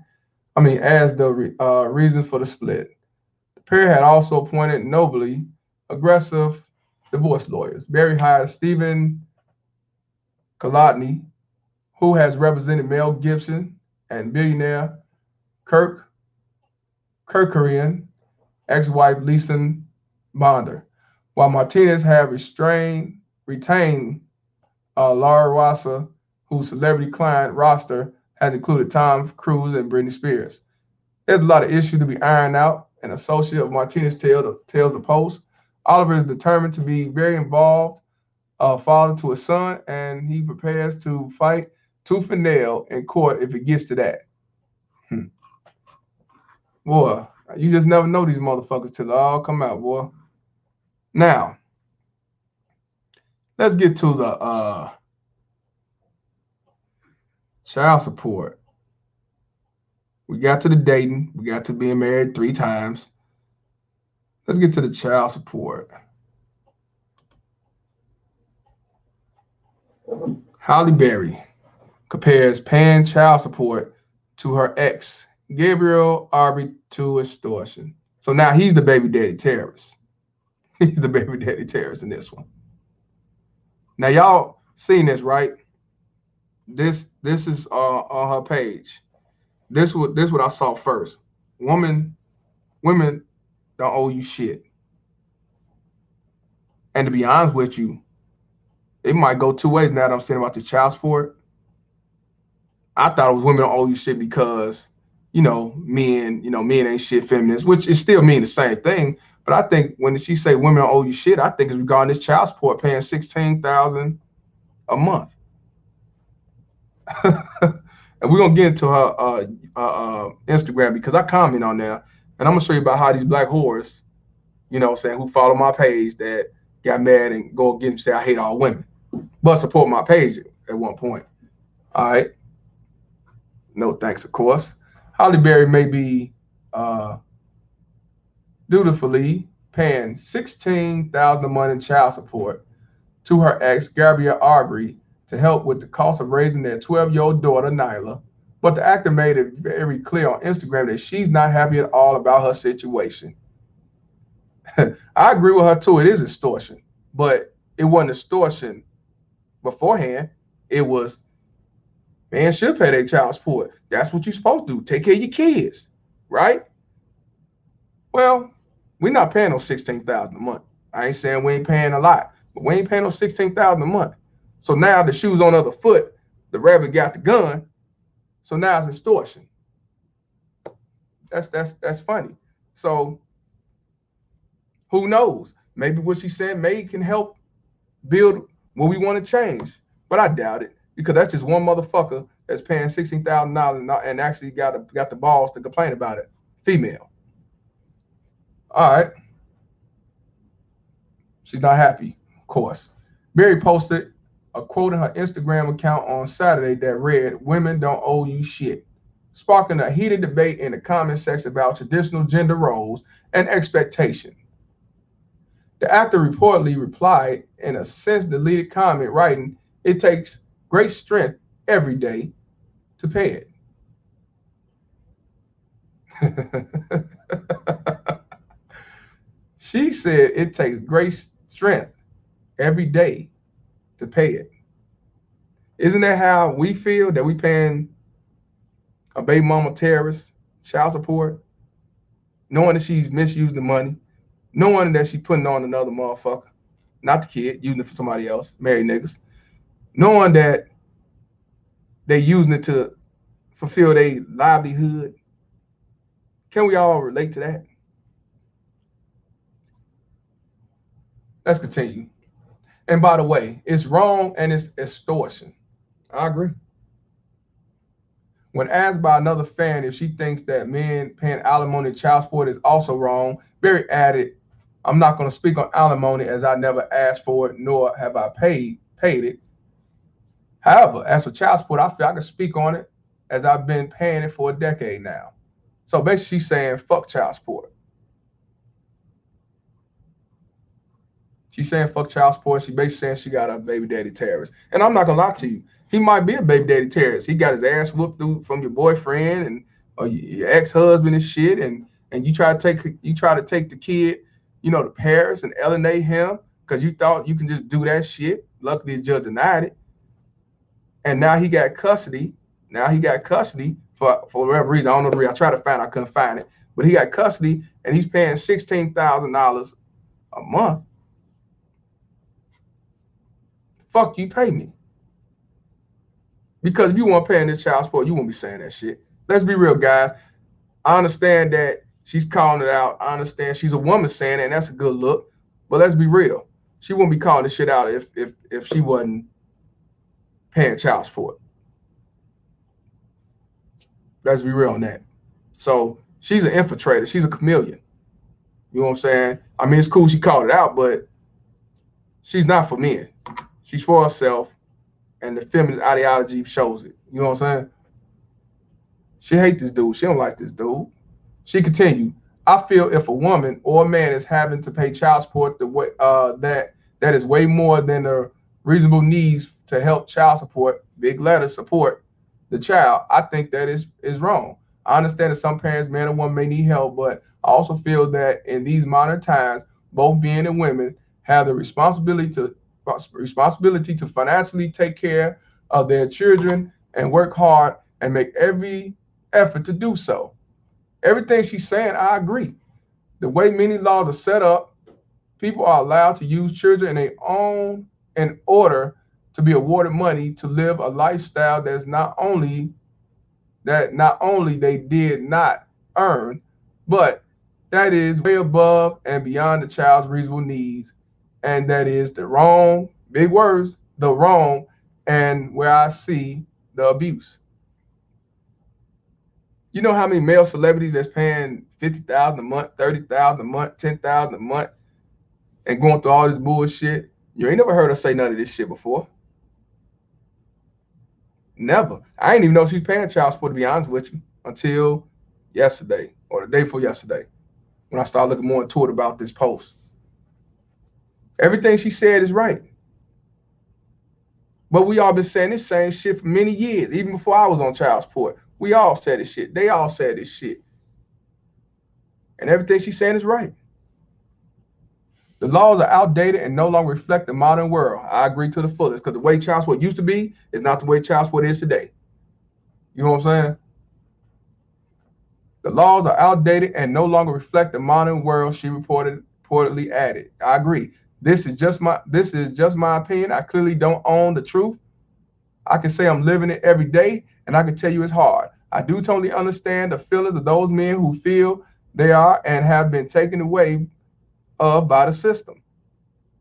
the reasons for the split. The pair had also appointed nobly aggressive divorce lawyers. Berry hired Stephen Kolodny, who has represented Mel Gibson and billionaire Kirk Kerkorian, ex-wife Lisa Bonder, while Martinez had retained Laura Rosser, whose celebrity client roster has included Tom Cruise and Britney Spears. There's a lot of issues to be ironed out. An associate of Martinez tells the Post. Oliver is determined to be very involved, father to a son, and he prepares to fight tooth and nail in court if it gets to that. Boy, you just never know these motherfuckers till they all come out, boy. Now, let's get to the child support. We got to the dating. We got to being married 3 times. Let's get to the child support. Halle Berry compares paying child support to her ex, Gabriel Arby, to extortion. So now he's the baby daddy terrorist. He's the baby daddy terrorist in this one. Now y'all seen this, right? This is on her page. This what I saw first. Women don't owe you shit. And to be honest with you, it might go 2 ways now that I'm saying about the child support. I thought it was women don't owe you shit because, men ain't shit feminists, which is still mean the same thing. But I think when she say women don't owe you shit, I think it's regarding this child support paying $16,000 a month. And we're gonna get into her Instagram because I comment on there, and I'm gonna show you about how these black whores, who follow my page that got mad and go against me, say I hate all women, but support my page at one point. All right. No thanks, of course. Halle Berry may be dutifully paying $16,000 a month in child support to her ex, Gabrielle Arbery, to help with the cost of raising their 12-year-old daughter, Nyla. But the actor made it very clear on Instagram that she's not happy at all about her situation. I agree with her too. It is extortion, but it wasn't extortion beforehand. It was, man should pay their child support. That's what you're supposed to do. Take care of your kids, right? Well, we're not paying no $16,000 a month. I ain't saying we ain't paying a lot, but we ain't paying no $16,000 a month. So now the shoe's on the other foot. The rabbit got the gun. So now it's extortion. That's funny. So who knows? Maybe what she said can help build what we want to change. But I doubt it, because that's just one motherfucker that's paying $16,000 and actually got the balls to complain about it. Female. All right. She's not happy, of course. Berry posted a quote in her Instagram account on Saturday that read, "Women don't owe you shit," sparking a heated debate in the comment section about traditional gender roles and expectation. The actor reportedly replied in a since-deleted comment, writing, "It takes great strength every day to pay it." She said it takes great strength every day to pay it. Isn't that how we feel, that we paying a baby mama terrorist child support, knowing that she's misusing the money, knowing that she's putting on another motherfucker, not the kid, using it for somebody else, married niggas, knowing that they using it to fulfill their livelihood? Can we all relate to that? Let's continue. And by the way, it's wrong and it's extortion. I agree. When asked by another fan if she thinks that men paying alimony and child support is also wrong, Berry added, "I'm not going to speak on alimony as I never asked for it, nor have I paid it. However, as for child support, I feel I can speak on it as I've been paying it for a decade now. So basically, she's saying fuck child support. She's saying fuck child support. She basically saying she got a baby daddy terrorist. And I'm not gonna lie to you, he might be a baby daddy terrorist. He got his ass whooped from your boyfriend and or your ex-husband and shit, and you try to take the kid, to Paris and alienate him because you thought you can just do that shit. Luckily, the judge denied it, and now he got custody. Now he got custody for whatever reason. I don't know the reason. I tried to find it, I couldn't find it, but he got custody and he's paying $16,000 a month. Fuck you, pay me. Because if you weren't paying this child support, you won't be saying that shit. Let's be real, guys. I understand that she's calling it out. I understand she's a woman saying it, and that's a good look. But let's be real. She wouldn't be calling this shit out if she wasn't paying child support. Let's be real on that. So she's an infiltrator. She's a chameleon. You know what I'm saying? I mean, it's cool she called it out, but she's not for men. She's for herself, and the feminist ideology shows it. You know what I'm saying? She hates this dude. She don't like this dude. She continued, I feel if a woman or a man is having to pay child support, the way that is way more than the reasonable needs to help child support, big letter support the child. I think that is wrong. I understand that some parents, man or woman, may need help, but I also feel that in these modern times, both men and women have the responsibility to financially take care of their children and work hard and make every effort to do so. Everything she's saying, I agree. The way many laws are set up, people are allowed to use children in order to be awarded money to live a lifestyle that not only they did not earn, but that is way above and beyond the child's reasonable needs. And that is the wrong, big words, the wrong, and where I see the abuse. You know how many male celebrities that's paying $50,000 a month, $30,000 a month, $10,000 a month, and going through all this bullshit? You ain't never heard her say none of this shit before. Never. I ain't even know she's paying child support, to be honest with you, until yesterday or the day before yesterday, when I started looking more into it about this post. Everything she said is right. But we all been saying this same shit for many years, even before I was on child support. We all said this shit. They all said this shit. And everything she's saying is right. The laws are outdated and no longer reflect the modern world. I agree to the fullest, because the way child support used to be is not the way child support is today. You know what I'm saying? The laws are outdated and no longer reflect the modern world, she reportedly added. I agree. This is just my opinion. I clearly don't own the truth. I can say I'm living it every day, and I can tell you it's hard. I do totally understand the feelings of those men who feel they are and have been taken away by the system.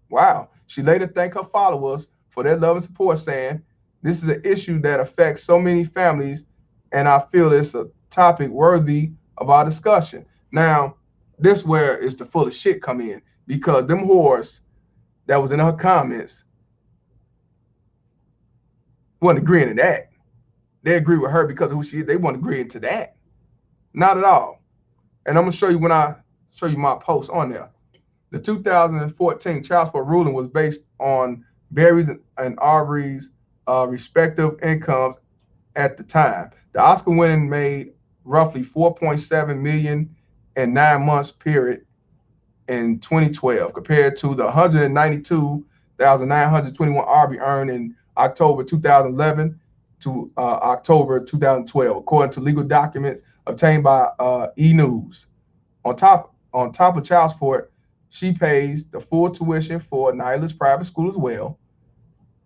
Wow. She later thanked her followers for their love and support, saying, this is an issue that affects so many families, and I feel it's a topic worthy of our discussion. Now, this where is the full of shit come in, because them whores that was in her comments wasn't agreeing to that. They agree with her because of who she is. They weren't agreeing to that. Not at all. And I'm going to show you when I show you my post on there. The 2014 child support ruling was based on Berry's and Aubrey's respective incomes at the time. The Oscar winning made roughly $4.7 million in 9 months period in 2012, compared to the $192,921 Aubrey earned in October 2011 to October 2012, according to legal documents obtained by E! News. On top of child support, she pays the full tuition for Nyla's private school as well.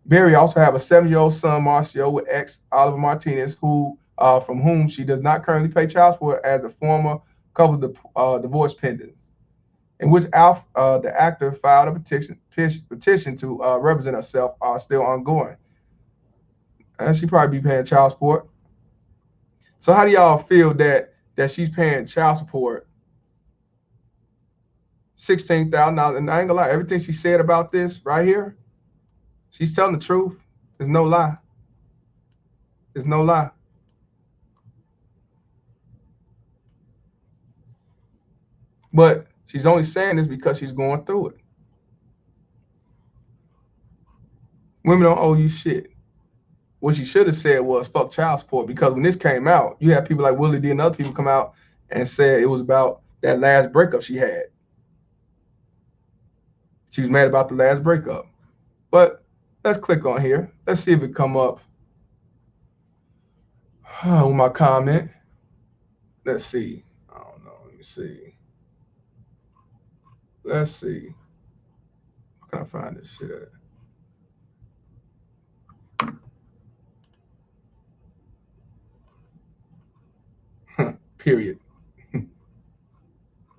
Berry also have a 7-year-old son, Marcio, with ex Oliver Martinez, from whom she does not currently pay child support, as the former couple's divorce pendants, in which the actor filed a petition to represent herself, are still ongoing. And she probably be paying child support. So how do y'all feel that she's paying child support $16,000? And I ain't gonna lie, everything she said about this right here, she's telling the truth. There's no lie. It's no lie. But she's only saying this because she's going through it. Women don't owe you shit. What she should have said was fuck child support, because when this came out, you had people like Willie D and other people come out and said it was about that last breakup she had. She was mad about the last breakup. But let's click on here. Let's see if it come up with my comment. Let's see. I don't know. Let me see. Let's see. How can I find this shit at? Period.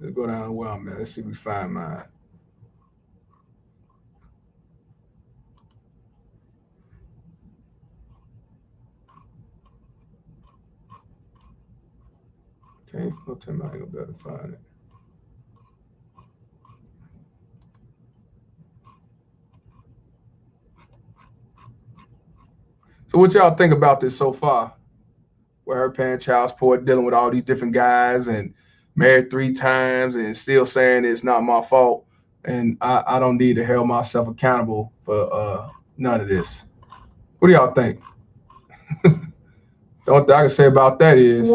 Let's go down where I'm at. Let's see if we find mine. Okay, don't tell me I ain't gonna be able to find it. So what y'all think about this so far? Where her paying child support, dealing with all these different guys, and married 3 times, and still saying it's not my fault, and I don't need to hold myself accountable for none of this. What do y'all think? The only thing I can say about that is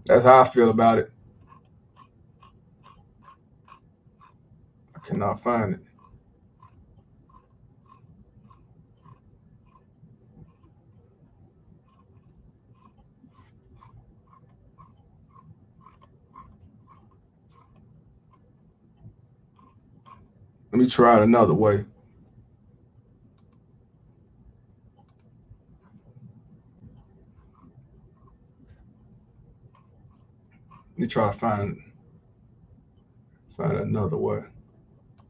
that's how I feel about it. I cannot find it. Let me try it another way. Let me try to find another way.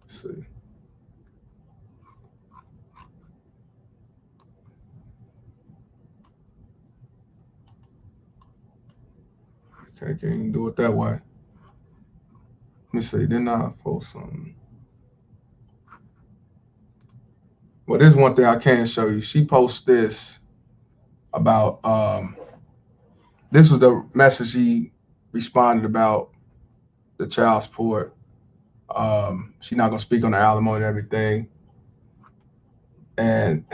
Let's see. Okay, can't even do it that way. Let me see. Didn't I post something? Well, there's one thing I can show you. She posted this about this was the message she responded about the child support. She's not gonna speak on the alimony and everything. And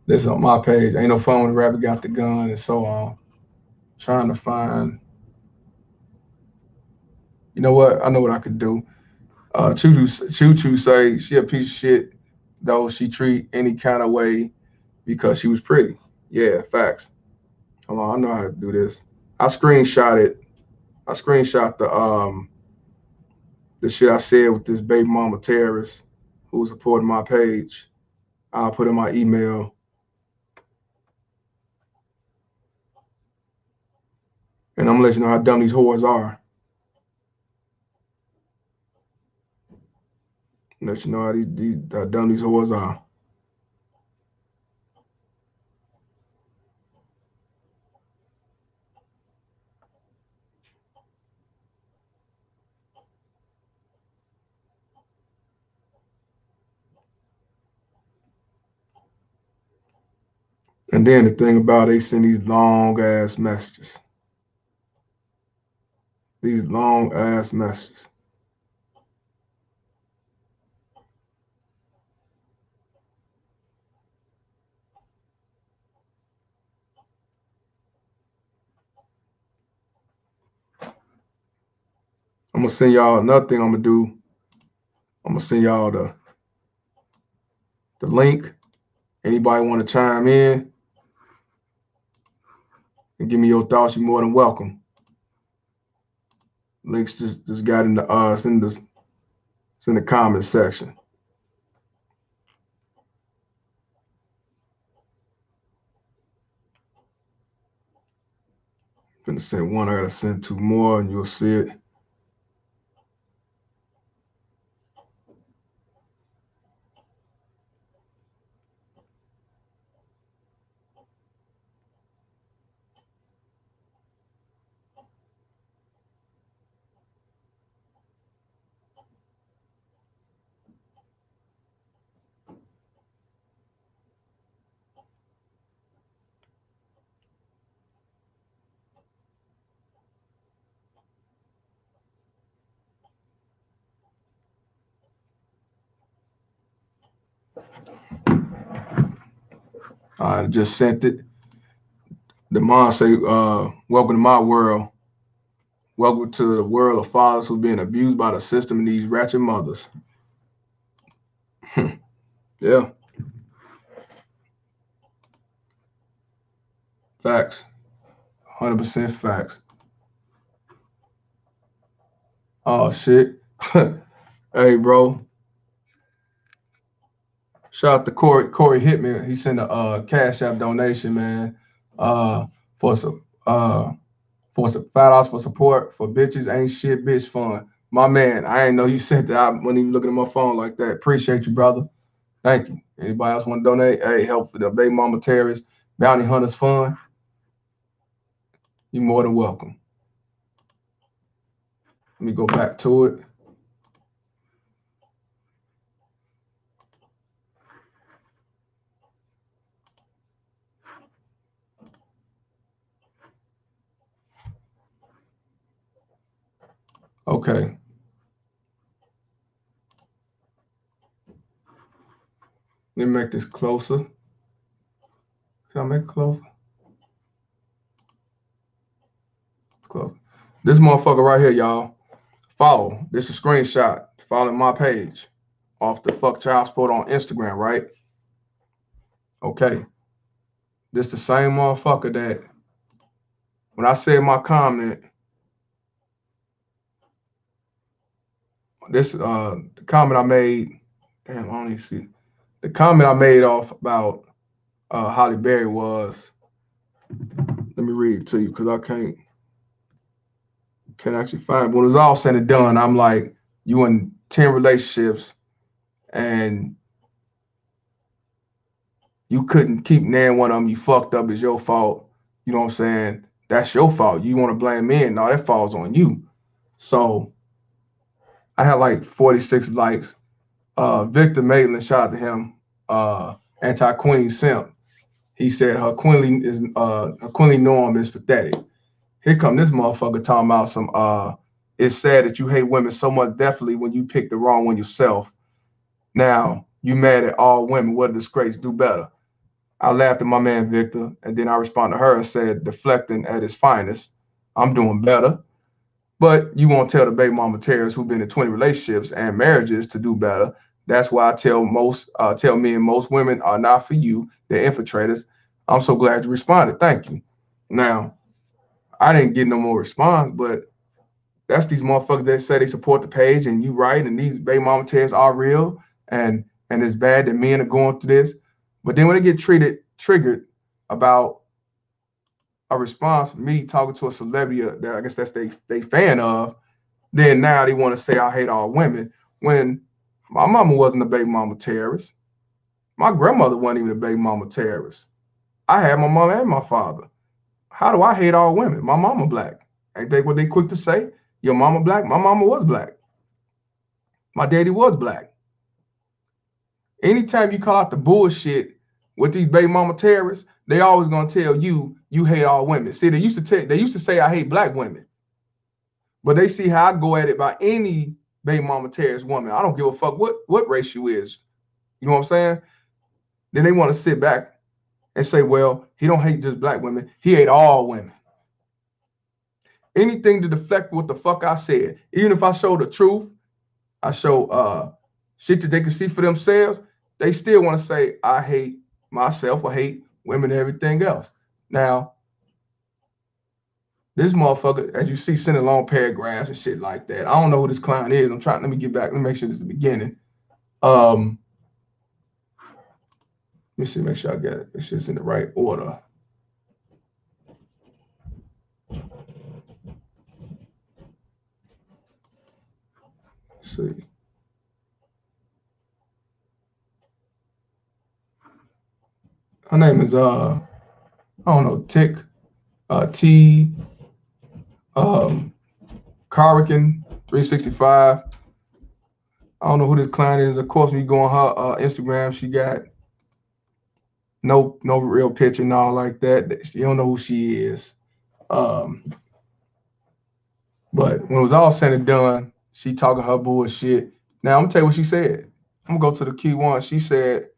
this is on my page. Ain't no fun when the rabbit got the gun and so on. Trying to find. You know what? I know what I could do. Choo Choo say she a piece of shit, though she treat any kind of way because she was pretty. Yeah, facts. Hold on, I know how to do this. I screenshot it. I screenshot the shit I said with this baby mama terrorist who was supporting my page. I'll put in my email. And I'm gonna let you know how dumb these whores are. Let you know how dumb these whores are. And then the thing about it, they send these long ass messages. These long ass messages. I'm gonna send y'all another thing I'm gonna do. I'm gonna send y'all the link. Anybody want to chime in and give me your thoughts, you're more than welcome. Links just got in the it's in the comment section. I'm gonna send one, I gotta send 2 more, and you'll see it. I just sent it. The mom say, welcome to my world. Welcome to the world of fathers who've been abused by the system and these ratchet mothers. Yeah. Facts. 100% facts. Oh, shit. Hey, bro. Shout out to Corey. Corey hit me. He sent a Cash App donation, man. For some $5 for support for bitches ain't shit, bitch fun. My man, I ain't know you sent that. I wasn't even looking at my phone like that. Appreciate you, brother. Thank you. Anybody else want to donate? Hey, help for the Baby Mama Terrorist Bounty Hunters Fund. You're more than welcome. Let me go back to it. Okay. Let me make this closer. Can I make it closer? Close. This motherfucker right here, y'all. Follow. This is a screenshot. Follow my page off the Fuck Child Support on Instagram, right? Okay. This the same motherfucker that when I said my comment, this the comment I made, damn, I don't even see. The comment I made off about Halle Berry was, let me read it to you because I can't actually find it. When it was all said and done, I'm like, you in 10 relationships and you couldn't keep naring one of them, you fucked up, it's your fault. You know what I'm saying? That's your fault. You want to blame me, and no, that falls on you. So I had like 46 likes. Victor Maitland, shout out to him. Anti-Queen Simp. He said her queenly norm is pathetic. Here come this motherfucker talking about some it's sad that you hate women so much, definitely when you pick the wrong one yourself. Now you mad at all women. What a disgrace. Do better. I laughed at my man Victor, and then I responded to her and said, deflecting at his finest, I'm doing better. But you won't tell the baby mama terrorists who've been in 20 relationships and marriages to do better. That's why I tell me and most women are not for you. They're infiltrators. I'm so glad you responded. Thank you. Now, I didn't get no more response, but that's these motherfuckers that say they support the page and you right, and these baby mama terrorists are real, and it's bad that men are going through this. But then when they get triggered about a response, me talking to a celebrity that I guess that's they fan of, then now they want to say I hate all women. When my mama wasn't a baby mama terrorist. My grandmother wasn't even a baby mama terrorist. I had my mama and my father. How do I hate all women? My mama black. Ain't they what they quick to say? Your mama black? My mama was black. My daddy was black. Anytime you call out the bullshit with these baby mama terrorists, they always gonna tell you hate all women. See, they used to say I hate black women, but they see how I go at it by any baby mama terrorist woman. I don't give a fuck what race you is. You know what I'm saying? Then they want to sit back and say, well, he don't hate just black women. He hate all women. Anything to deflect what the fuck I said. Even if I show the truth, I show shit that they can see for themselves, they still want to say I hate myself or hate women and everything else. Now, this motherfucker, as you see, sending long paragraphs and shit like that. I don't know who this clown is. Let me get back. Let me make sure this is the beginning. Let me see, make sure I get it. Make sure it's in the right order. Let's see. Her name is I don't know, Tick T Carrican 365. I don't know who this client is. Of course, when you go on her Instagram, she got no real picture and all like that. You don't know who she is. But when it was all said and done, she talking her bullshit. Now I'm gonna tell you what she said. I'm gonna go to the Q1. She said,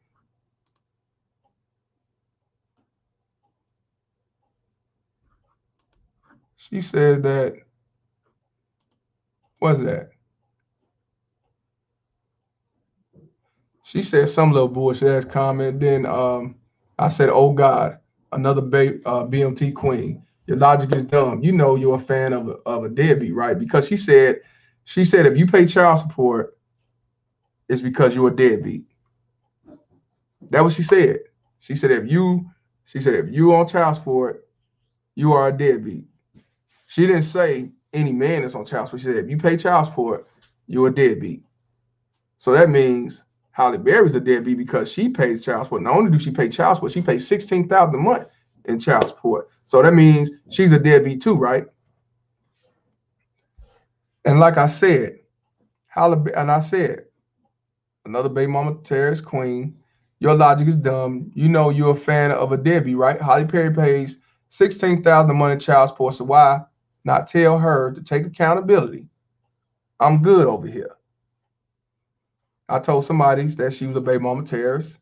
that, what's that? She said some little bullshit ass comment. Then I said, oh God, another BMT queen. Your logic is dumb. You know you're a fan of a deadbeat, right? Because she said if you pay child support, it's because you're a deadbeat. That was she said. She said if you on child support, you are a deadbeat. She didn't say any man that's on child support. She said if you pay child support, you're a deadbeat. So that means Halle Berry's a deadbeat because she pays child support. Not only do she pay child support, she pays $16,000 a month in child support. So that means she's a deadbeat too, right? And like I said, another baby mama terrorist queen. Your logic is dumb. You know you're a fan of a deadbeat, right? Halle Berry pays $16,000 a month in child support. So why not tell her to take accountability? I'm good over here. I told somebody that she was a baby mama terrorist.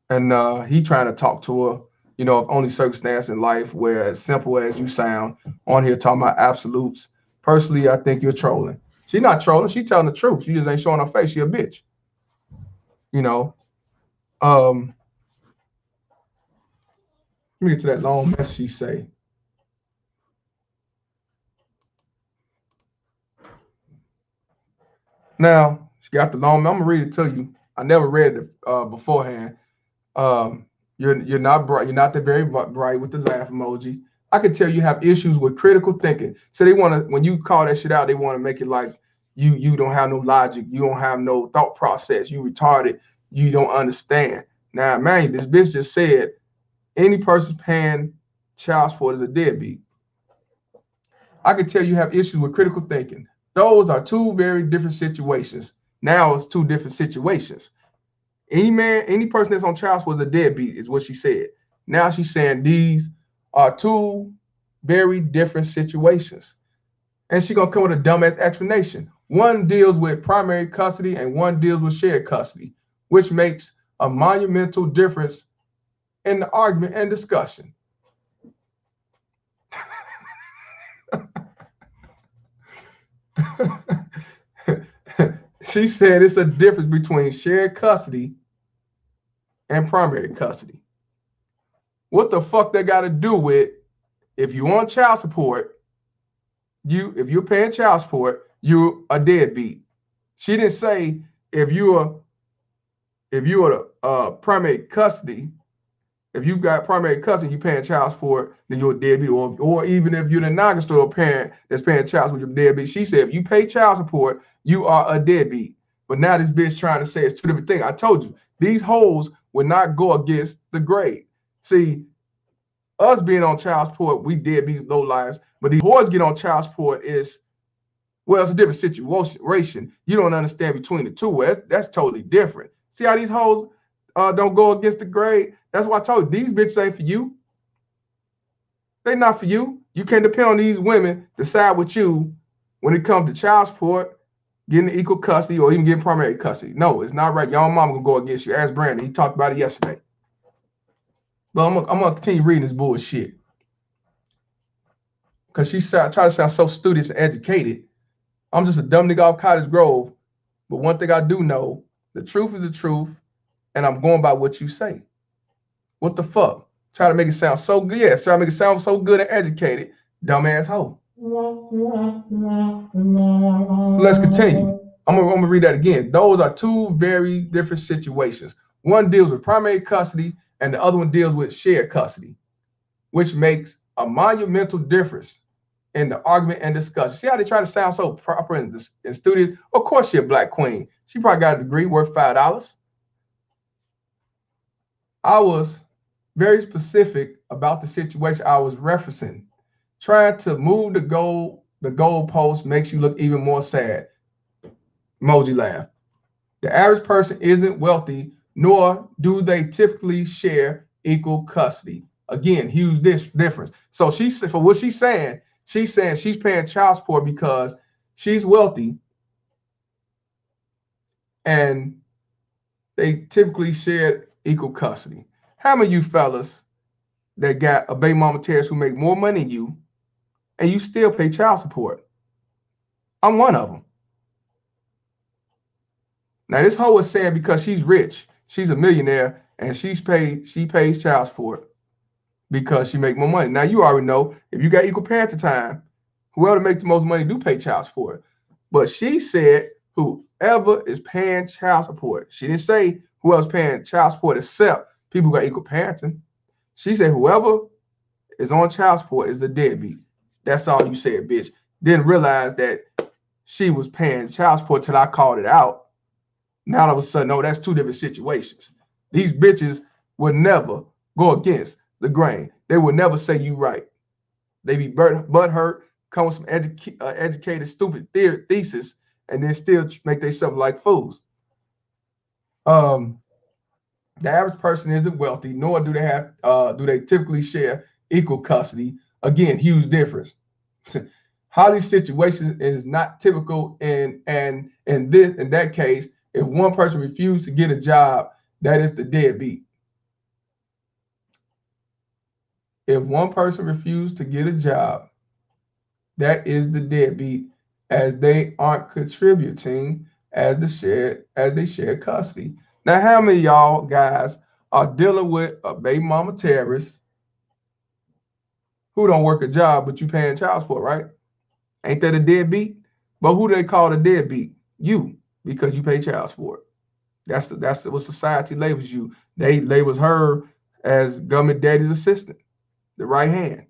And he trying to talk to her, of only circumstance in life where, as simple as you sound, on here talking about absolutes. Personally, I think you're trolling. She's not trolling. She's telling the truth. She just ain't showing her face. She a bitch. Let me get to that long mess she say. Now, she got the long, I'm going to read it to you. I never read it beforehand. You're not bright. You're not that very bright with the laugh emoji. I could tell you have issues with critical thinking. So they want to, when you call that shit out, they want to make it like you don't have no logic. You don't have no thought process. You retarded. You don't understand. Now, man, this bitch just said any person paying child support is a deadbeat. I could tell you have issues with critical thinking. Those are two very different situations. Now it's two different situations. Any person that's on child support is a deadbeat, is what she said. Now she's saying these are two very different situations. And she's gonna come with a dumbass explanation. One deals with primary custody and one deals with shared custody, which makes a monumental difference in the argument and discussion. She said it's a difference between shared custody and primary custody. What the fuck that got to do with if you want child support, if you're paying child support, you're a deadbeat. She didn't say if you're primary custody, if you've got primary custody, you're paying child support, then you're a deadbeat. Or even if you're the non-custodial parent that's paying child support, you're a deadbeat. She said if you pay child support, you are a deadbeat. But now this bitch trying to say it's two different things. I told you, these hoes would not go against the grade. See, us being on child support, we deadbeats, low lives. But these whores get on child support it's a different situation. You don't understand between the two. That's totally different. See how these hoes don't go against the grade? That's why I told you, these bitches ain't for you. They not for you. You can't depend on these women to side with you when it comes to child support, getting equal custody, or even getting primary custody. No, it's not right. Your own mama gonna go against you. Ask Brandon. He talked about it yesterday. But I'm gonna continue reading this bullshit. Because she try to sound so studious and educated. I'm just a dumb nigga off Cottage Grove. But one thing I do know, the truth is the truth, and I'm going by what you say. What the fuck? Try to make it sound so good. Yeah, try to make it sound so good and educated. Dumbass hoe. So let's continue. I'm gonna read that again. Those are two very different situations. One deals with primary custody, and the other one deals with shared custody, which makes a monumental difference in the argument and discussion. See how they try to sound so proper and studious? Of course she's a black queen. She probably got a degree worth $5. I was very specific about the situation I was referencing. Trying to move the goalpost makes you look even more sad. Emoji laugh. The average person isn't wealthy, nor do they typically share equal custody. Again, huge difference. So for what she's saying she's paying child support because she's wealthy and they typically share equal custody. How many of you fellas that got a baby mama terrorist who make more money than you and you still pay child support? I'm one of them. Now this hoe is saying because she's rich, she's a millionaire, and she pays child support because she make more money. Now you already know if you got equal parenting time, whoever makes the most money do pay child support. But she said whoever is paying child support. She didn't say whoever's paying child support except people who got equal parenting. She said whoever is on child support is a deadbeat. That's all you said, bitch. Didn't realize that she was paying child support till I called it out. Now all of a sudden, no, that's two different situations. These bitches would never go against the grain. They would never say you right. They be butt hurt, come with some educated, stupid thesis, and then still make themselves like fools. The average person isn't wealthy, nor do they typically share equal custody. Again, huge difference. Holly's situation is not typical, in that case, if one person refused to get a job, that is the deadbeat. If one person refused to get a job, that is the deadbeat, as they aren't contributing as they share custody. Now, how many of y'all guys are dealing with a baby mama terrorist who don't work a job, but you paying child support, right? Ain't that a deadbeat? But who do they call a deadbeat? You, because you pay child support. That's what society labels you. They labels her as government daddy's assistant, the right hand.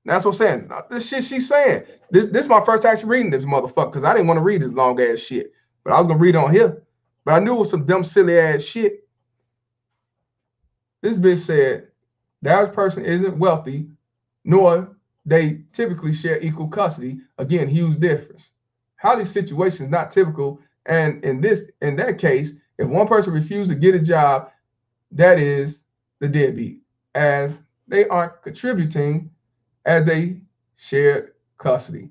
That's what I'm saying. This shit she's saying. This is my first time actually reading this motherfucker because I didn't want to read this long ass shit. But I was gonna read it on here. But I knew it was some dumb, silly ass shit. This bitch said the average person isn't wealthy, nor they typically share equal custody. Again, huge difference. How these situations not typical, and in that case, if one person refused to get a job, that is the deadbeat, as they aren't contributing as they shared custody.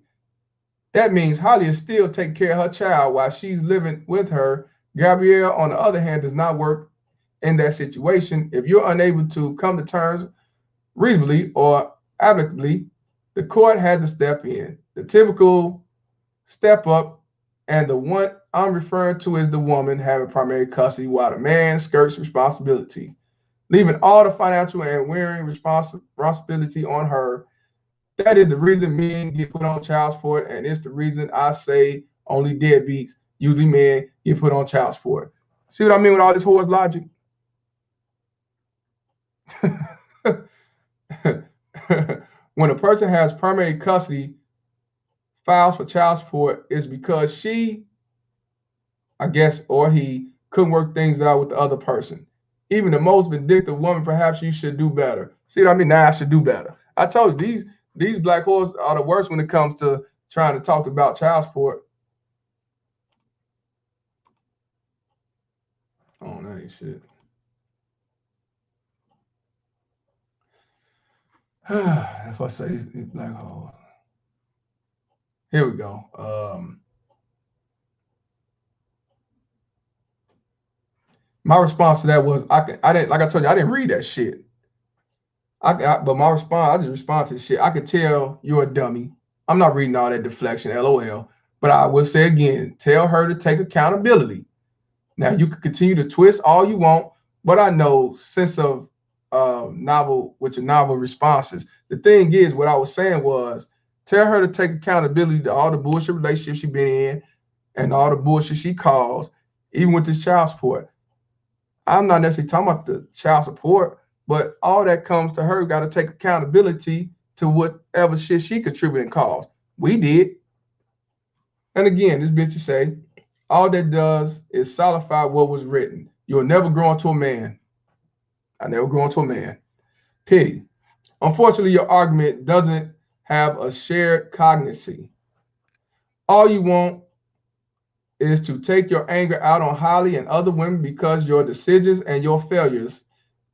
That means Holly is still taking care of her child while she's living with her. Gabrielle, on the other hand, does not work in that situation. If you're unable to come to terms reasonably or amicably, the court has to step in. The typical step up, and the one I'm referring to is the woman having primary custody while the man skirts responsibility, leaving all the financial and wearing responsibility on her. That is the reason men get put on child support, and it's the reason I say only deadbeats, usually men, get put on child support. See what I mean with all this horse logic? When a person has primary custody, files for child support, is because she, I guess, or he couldn't work things out with the other person. Even the most vindictive woman, perhaps you should do better. See what I mean? Now I should do better. I told you, these black whores are the worst when it comes to trying to talk about child support. Oh, that ain't shit. That's what I say, these black holes. Here we go. My response to that was I didn't, like I told you, I didn't read that shit. But my response, I just respond to the shit. I could tell you're a dummy. I'm not reading all that deflection, LOL. But I will say again, tell her to take accountability. Now you can continue to twist all you want, but I know sense of novel with your novel responses. The thing is, what I was saying was, tell her to take accountability to all the bullshit relationships she's been in and all the bullshit she caused, even with this child support. I'm not necessarily talking about the child support, but all that comes to her, got to take accountability to whatever shit she contributed and caused. We did. And again, this bitch say, all that does is solidify what was written. You'll never grow into a man. I never grow into a man. Pity. Unfortunately, your argument doesn't have a shared cognizy. All you want is to take your anger out on Holly and other women because your decisions and your failures.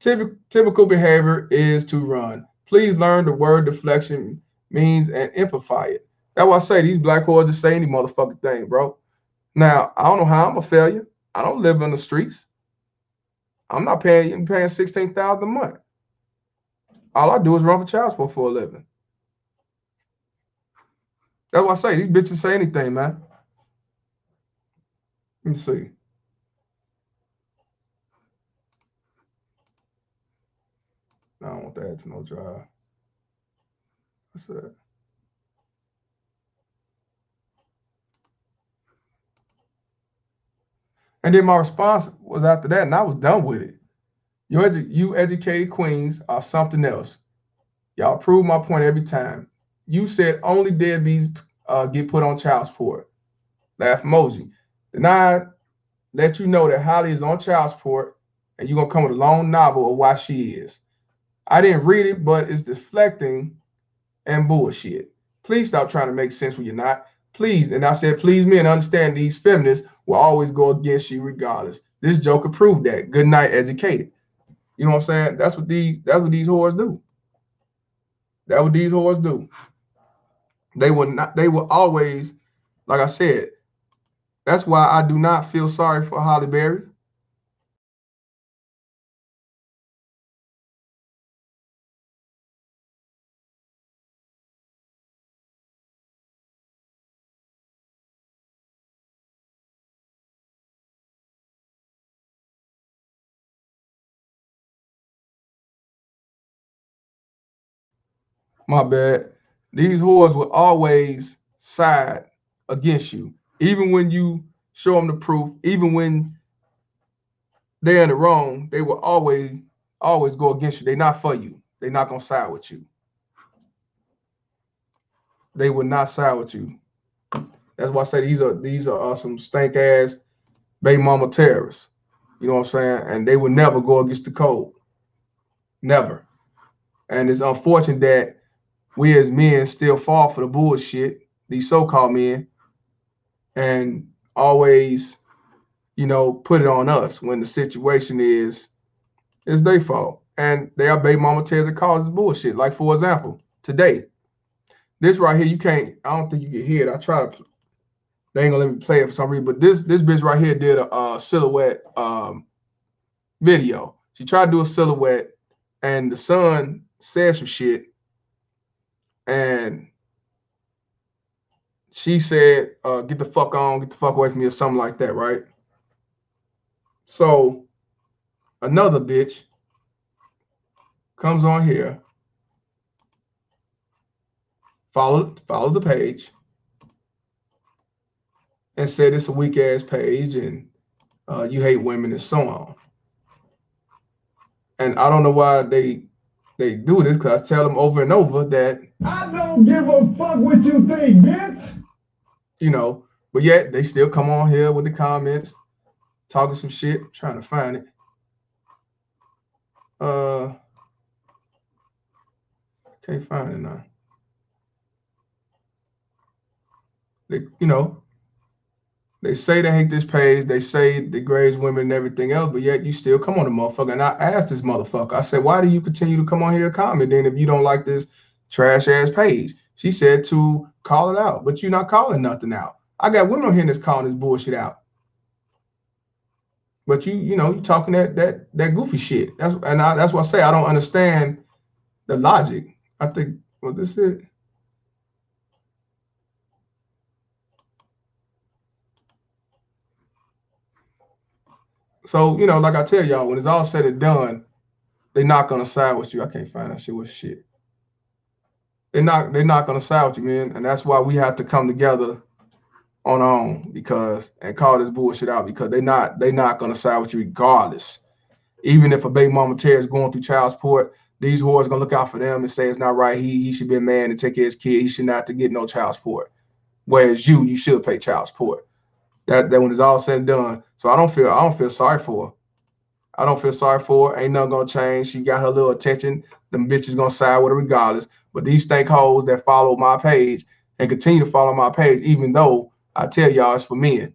Typical behavior is to run. Please learn the word deflection means and amplify it. That's why I say these black whores just say any motherfucking thing, bro. Now, I don't know how I'm a failure. I don't live on the streets. I'm not paying. I'm paying $16,000 a month. All I do is run for child support for a living. That's why I say these bitches say anything, man. Let me see. I don't want that to no drive. What's that? And then my response was after that, and I was done with it. You educated queens are something else. Y'all prove my point every time. You said only deadbeats get put on child support. Laugh emoji. Then I let you know that Halle is on child support, and you're going to come with a long novel of why she is. I didn't read it, but it's deflecting and bullshit. Please stop trying to make sense when you're not. Please, and I said, please me and understand these feminists will always go against you regardless. This joker proved that. Good night, educated. You know what I'm saying? That's what these whores do. That's what these whores do. They will always, like I said, that's why I do not feel sorry for Halle Berry. My bad. These whores will always side against you. Even when you show them the proof, even when they're in the wrong, they will always go against you. They're not for you. They're not gonna side with you. They will not side with you. That's why I say these are some stank ass baby mama terrorists. You know what I'm saying? And they will never go against the code. Never. And it's unfortunate that we as men still fall for the bullshit, these so-called men, and always, put it on us when the situation is their fault. And they are baby mama terrorists that causes bullshit. Like, for example, today, this right here, I don't think you can hear it. I try to, they ain't gonna let me play it for some reason, but this bitch right here did a silhouette video. She tried to do a silhouette, and the son said some shit, and she said, get the fuck on, get the fuck away from me, or something like that, right? So another bitch comes on here, follows the page, and said it's a weak ass page, and you hate women, and so on. And I don't know why they do this, because I tell them over and over that I don't give a fuck what you think, bitch. But yet they still come on here with the comments, talking some shit, trying to find it. Can't find it now. They say they hate this page, they say it degrades women and everything else, but yet you still come on the motherfucker. And I asked this motherfucker, I said, why do you continue to come on here and comment then if you don't like this trash ass page? She said to call it out, but you're not calling nothing out. I got women on here that's calling this bullshit out. But you talking that goofy shit. That's why I say I don't understand the logic. I think, well, this is it. So, like I tell y'all, when it's all said and done, they're not gonna side with you. I can't find that shit with shit. They're not gonna side with you, man. And that's why we have to come together on our own and call this bullshit out, because they're not gonna side with you regardless. Even if a baby mama Terry is going through child support, these whores gonna look out for them and say it's not right. He should be a man and take care of his kid. He should not to get no child support. Whereas you should pay child support. That when it's all said and done. So I don't feel sorry for her. I don't feel sorry for her. Ain't nothing gonna change. She got her little attention. Them bitches gonna side with her regardless. But these stank hoes that follow my page and continue to follow my page, even though I tell y'all it's for men,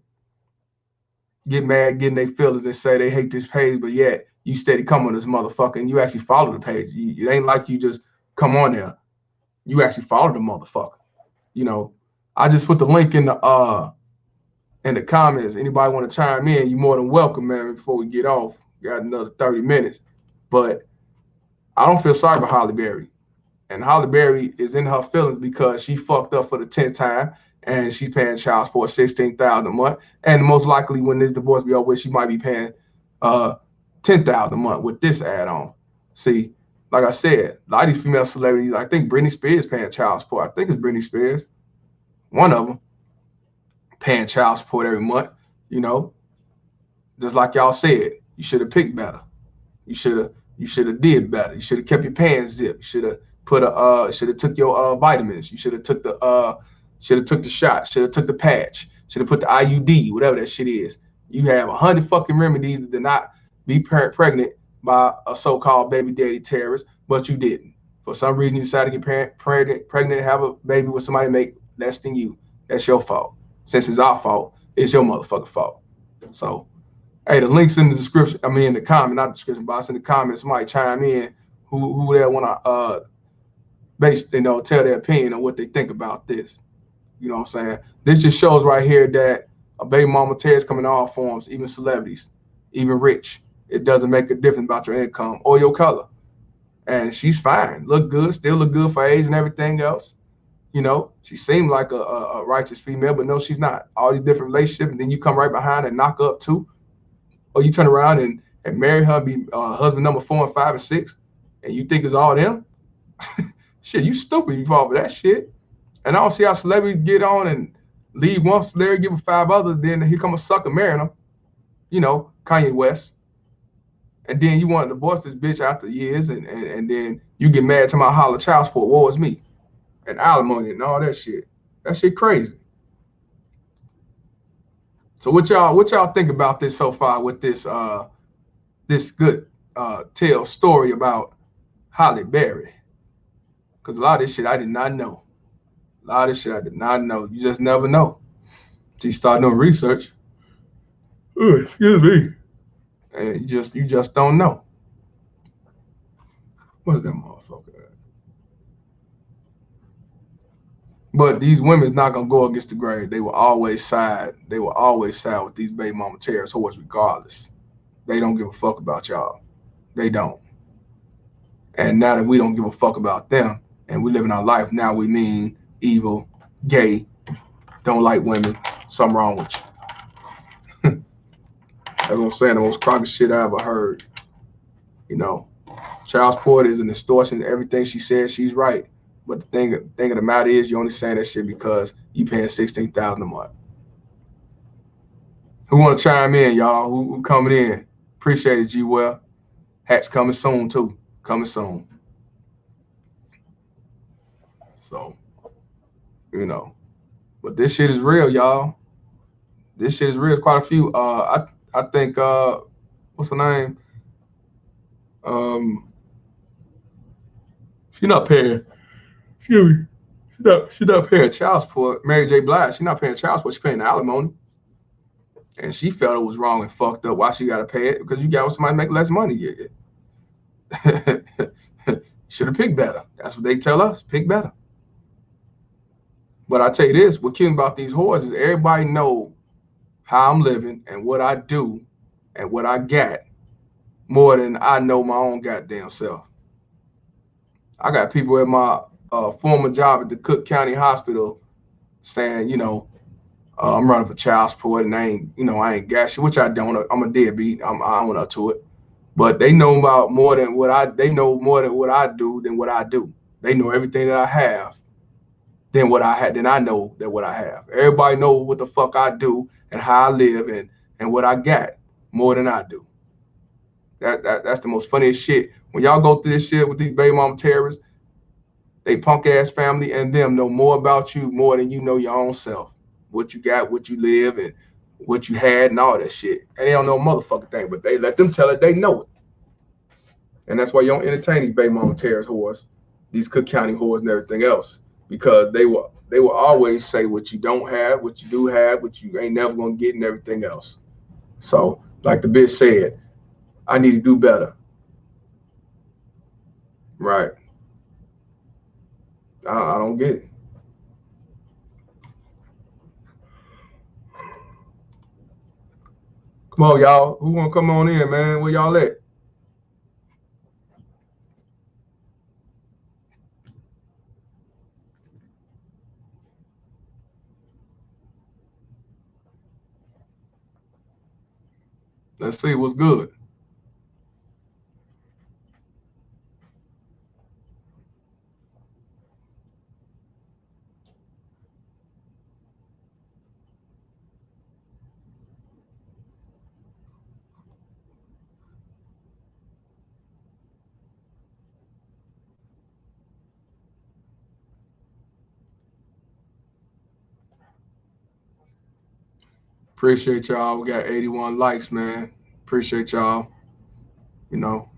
get mad, getting their feelings and say they hate this page, but yet you steady come on this motherfucker and you actually follow the page. It ain't like you just come on there. You actually follow the motherfucker. I just put the link in the comments. Anybody want to chime in, you're more than welcome, man, before we get off. Got another 30 minutes. But I don't feel sorry for Halle Berry. And Halle Berry is in her feelings because she fucked up for the 10th time and she's paying child support $16,000 a month. And most likely when this divorce be over with, she might be paying $10,000 a month with this add-on. See, like I said, a lot of these female celebrities, I think Britney Spears paying child support. I think it's Britney Spears, one of them, paying child support every month. You know, just like y'all said, you should have picked better. You should have did better. You should have kept your pants zipped. You should have put a should have took your vitamins. You should have took the shot. Should have took the patch. Should have put the IUD, whatever that shit is. You have 100 fucking remedies to not be pregnant by a so-called baby daddy terrorist, but you didn't. For some reason, you decided to get pregnant and have a baby with somebody make less than you. That's your fault. Since it's our fault, it's your motherfucking fault. So, hey, the link's in the description. I mean, in the comment, not the description box. In the comments, somebody chime in who they want to tell their opinion on what they think about this. You know what I'm saying? This just shows right here that a baby mama tears come in all forms, even celebrities, even rich. It doesn't make a difference about your income or your color. And she's fine, look good, still look good for age and everything else. You know, she seemed like a righteous female, but no, she's not. All these different relationships, and then you come right behind and knock up too. Or you turn around and marry her, be husband number 4 and 5 and 6, and you think it's all them? Shit, you stupid if you fall for that shit. And I don't see how celebrities get on and leave one celebrity, give 5 others, then here come a sucker marrying them. You know, Kanye West. And then you want to divorce this bitch after years, and then you get mad to my holler child support. Woe is me. And alimony and all that shit. That shit crazy. So what y'all think about this so far with this this good tale story about Halle Berry? Because a lot of this shit I did not know. A lot of this shit I did not know. You just never know. So you start doing research. Oh, excuse me. And you just don't know. What's that motherfucker at? But these women's not gonna go against the grain. They will always side. They will always side with these baby mama terrorist whores regardless. They don't give a fuck about y'all. They don't. And now that we don't give a fuck about them and we live in our life, now we mean evil, gay, don't like women, something wrong with you. That's what I'm saying, the most crockett shit I ever heard. You know, child support is an extortion. Everything she says, she's right. But the thing of the matter is, you're only saying that shit because you paying $16,000 a month. Who want to chime in, y'all? Who coming in? Appreciate it, G. Well. Hats coming soon, too. Coming soon. So, you know. But this shit is real, y'all. This shit is real. It's quite a few. I think, what's her name? She not paying. She's not paying child support. Mary J. Blige, she's not paying child support. She's paying alimony. And she felt it was wrong and fucked up. Why she got to pay it? Because you got somebody make less money. Should have picked better. That's what they tell us. Pick better. But I tell you this, what's cute about these whores is everybody know how I'm living and what I do and what I got more than I know my own goddamn self. I got people at my former job at the Cook County Hospital saying, you know, I'm running for child support and I ain't got shit, which I don't. I'm a deadbeat. I own up to it. But they know about more than what I do than what I do. They know everything that I have than what I had, than I know that what I have. Everybody know what the fuck I do and how I live and what I got more than I do. That's the most funniest shit. When y'all go through this shit with these baby mama terrorists, they punk ass family and them know more about you more than you know your own self. What you got, what you live, and what you had, and all that shit. And they don't know a motherfucking thing, but they let them tell it. They know it. And that's why you don't entertain these baby mama terrorist whores, these Cook County whores, and everything else, because they will always say what you don't have, what you do have, what you ain't never gonna get, and everything else. So, like the bitch said, I need to do better. Right. I don't get it. Come on, y'all. Who want to come on in, man? Where y'all at? Let's see what's good. Appreciate y'all. We got 81 likes, man. Appreciate y'all. You know,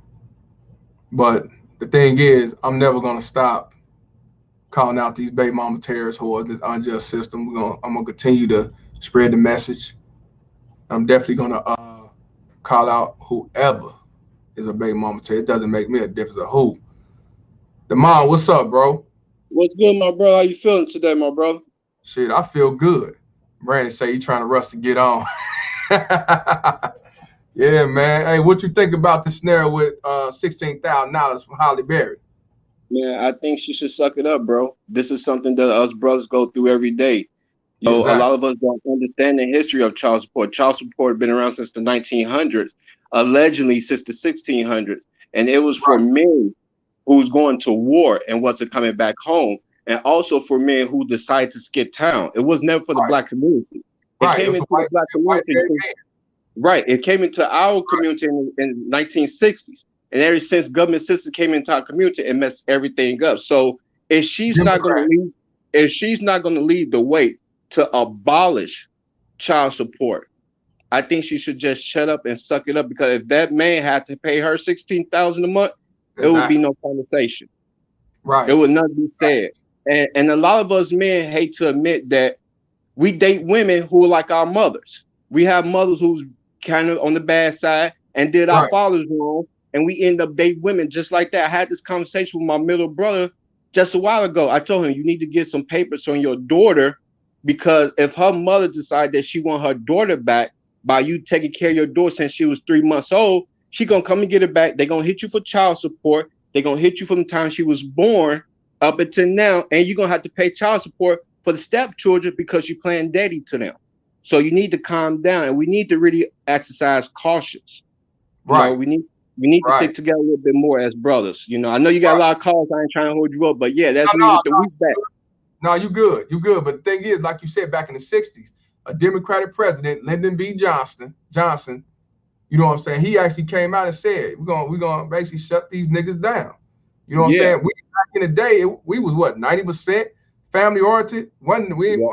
but the thing is, I'm never gonna stop calling out these baby mama terrorist whores, this unjust system. I'm gonna continue to spread the message. I'm definitely gonna call out whoever is a baby mama terrorist. It doesn't make me a difference of who. The mom, what's up, bro? What's good, my bro? How you feeling today, my brother? Shit, I feel good. Brandon say you trying to rush to get on. Yeah, man. Hey, what you think about the snare with $16,000 from Halle Berry? Man, I think she should suck it up, bro. This is something that us brothers go through every day. Yeah, A exactly. lot of us don't understand the history of child support. Child support has been around since the 1900s, allegedly since the 1600s, and it was for Right, men who's going to war and wasn't coming back home, and also for men who decide to skip town. It was never for the right, black community. It right. It came was a into the black white community. married man. Right. It came into our community in 1960s. And ever since government systems came into our community, it messed everything up. So if she's not going to Democrat. lead, if she's not going to lead the way to abolish child support, I think she should just shut up and suck it up. Because if that man had to pay her 16,000 a month, it would be Exactly. no conversation. It Right, would not be said. And a lot of us men hate to admit that we date women who are like our mothers. We have mothers who's kind of on the bad side and did our right. fathers wrong, and we end up dating women just like that. I had this conversation with my middle brother just a while ago. I told him you need to get some papers on your daughter because if her mother decided that she want her daughter back by you taking care of your daughter since she was 3 months old, she gonna come and get it back. They're gonna hit you for child support. They're gonna hit you from the time she was born up until now, and you're gonna have to pay child support for the stepchildren because you're playing daddy to them. So you need to calm down, and we need to really exercise cautious. You know, Right, we need to right. stick together a little bit more as brothers. You know, I know you got a Right. lot of calls. I ain't trying to hold you up, but yeah, No, that's me no, with the week back. no, you good. You good. But the thing is, like you said back in the 60s, a Democratic president, Lyndon B. Johnson, you know what I'm saying? He actually came out and said, we're gonna basically shut these niggas down. You know what I'm Yeah, saying? We back in the day, we was what, 90% family oriented? yeah, Wasn't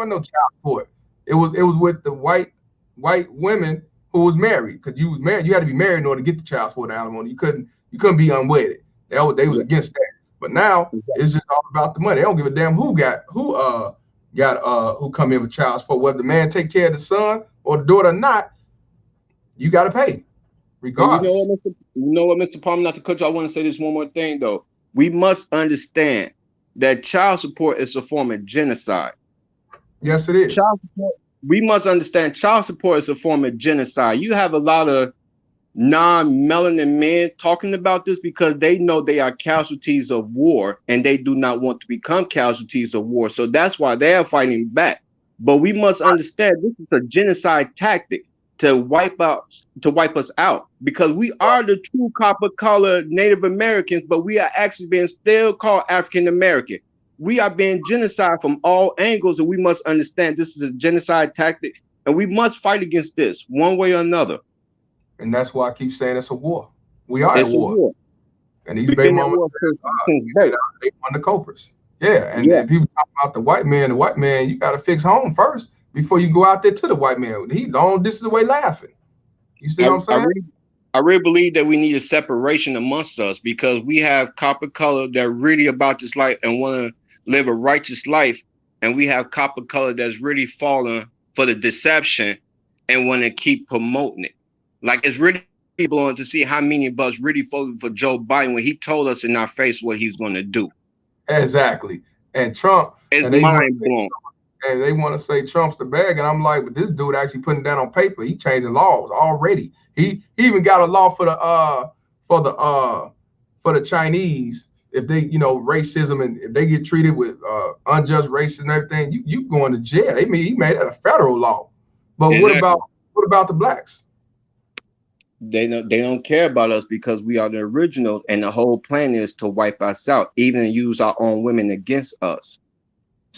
no child support. It was with the white women who was married. Because you was married, you had to be married in order to get the child support alimony. You couldn't be unwedded. They was yeah, against that. But now exactly. it's just all about the money. They don't give a damn who come in with child support. Whether the man take care of the son or the daughter or not, you gotta pay, And regardless. You know what, Mr. Palmer, not to cut you, I want to say this one more thing though. We must understand that child support is a form of genocide. Yes, it is. Child support, we must understand child support is a form of genocide. You have a lot of non-melanin men talking about this because they know they are casualties of war and they do not want to become casualties of war. So that's why they are fighting back. But we must understand this is a genocide tactic to wipe us out because we are the true copper colored Native Americans, but we are actually being still called African American. We are being genocide from all angles, and we must understand this is a genocide tactic, and we must fight against this one way or another. And that's why I keep saying it's a war. We are at It's a war. war. And these We've baby been at mamas, war since they, birth. they one the culprits. Yeah, Yeah, and people talk about the white man, you gotta fix home first before you go out there to the white man. He long distance away laughing. You see I, what I'm I saying? really I really believe that we need a separation amongst us because we have copper color that really about this life and want to live a righteous life, and we have copper color that's really falling for the deception and want to keep promoting it. Like it's really blowing to see how many of us really voted for Joe Biden when he told us in our face what he's going to do. Exactly. And Trump, It's and they want mind blowing. and they want to say Trump's the bag, and I'm like, but this dude actually putting down on paper. He changing laws already. He even got a law for the Chinese. If they, racism, and if they get treated with unjust racism and everything, you going to jail. He made that a federal law. But Exactly. what about the blacks? They don't care about us because we are the original, and the whole plan is to wipe us out, even use our own women against us.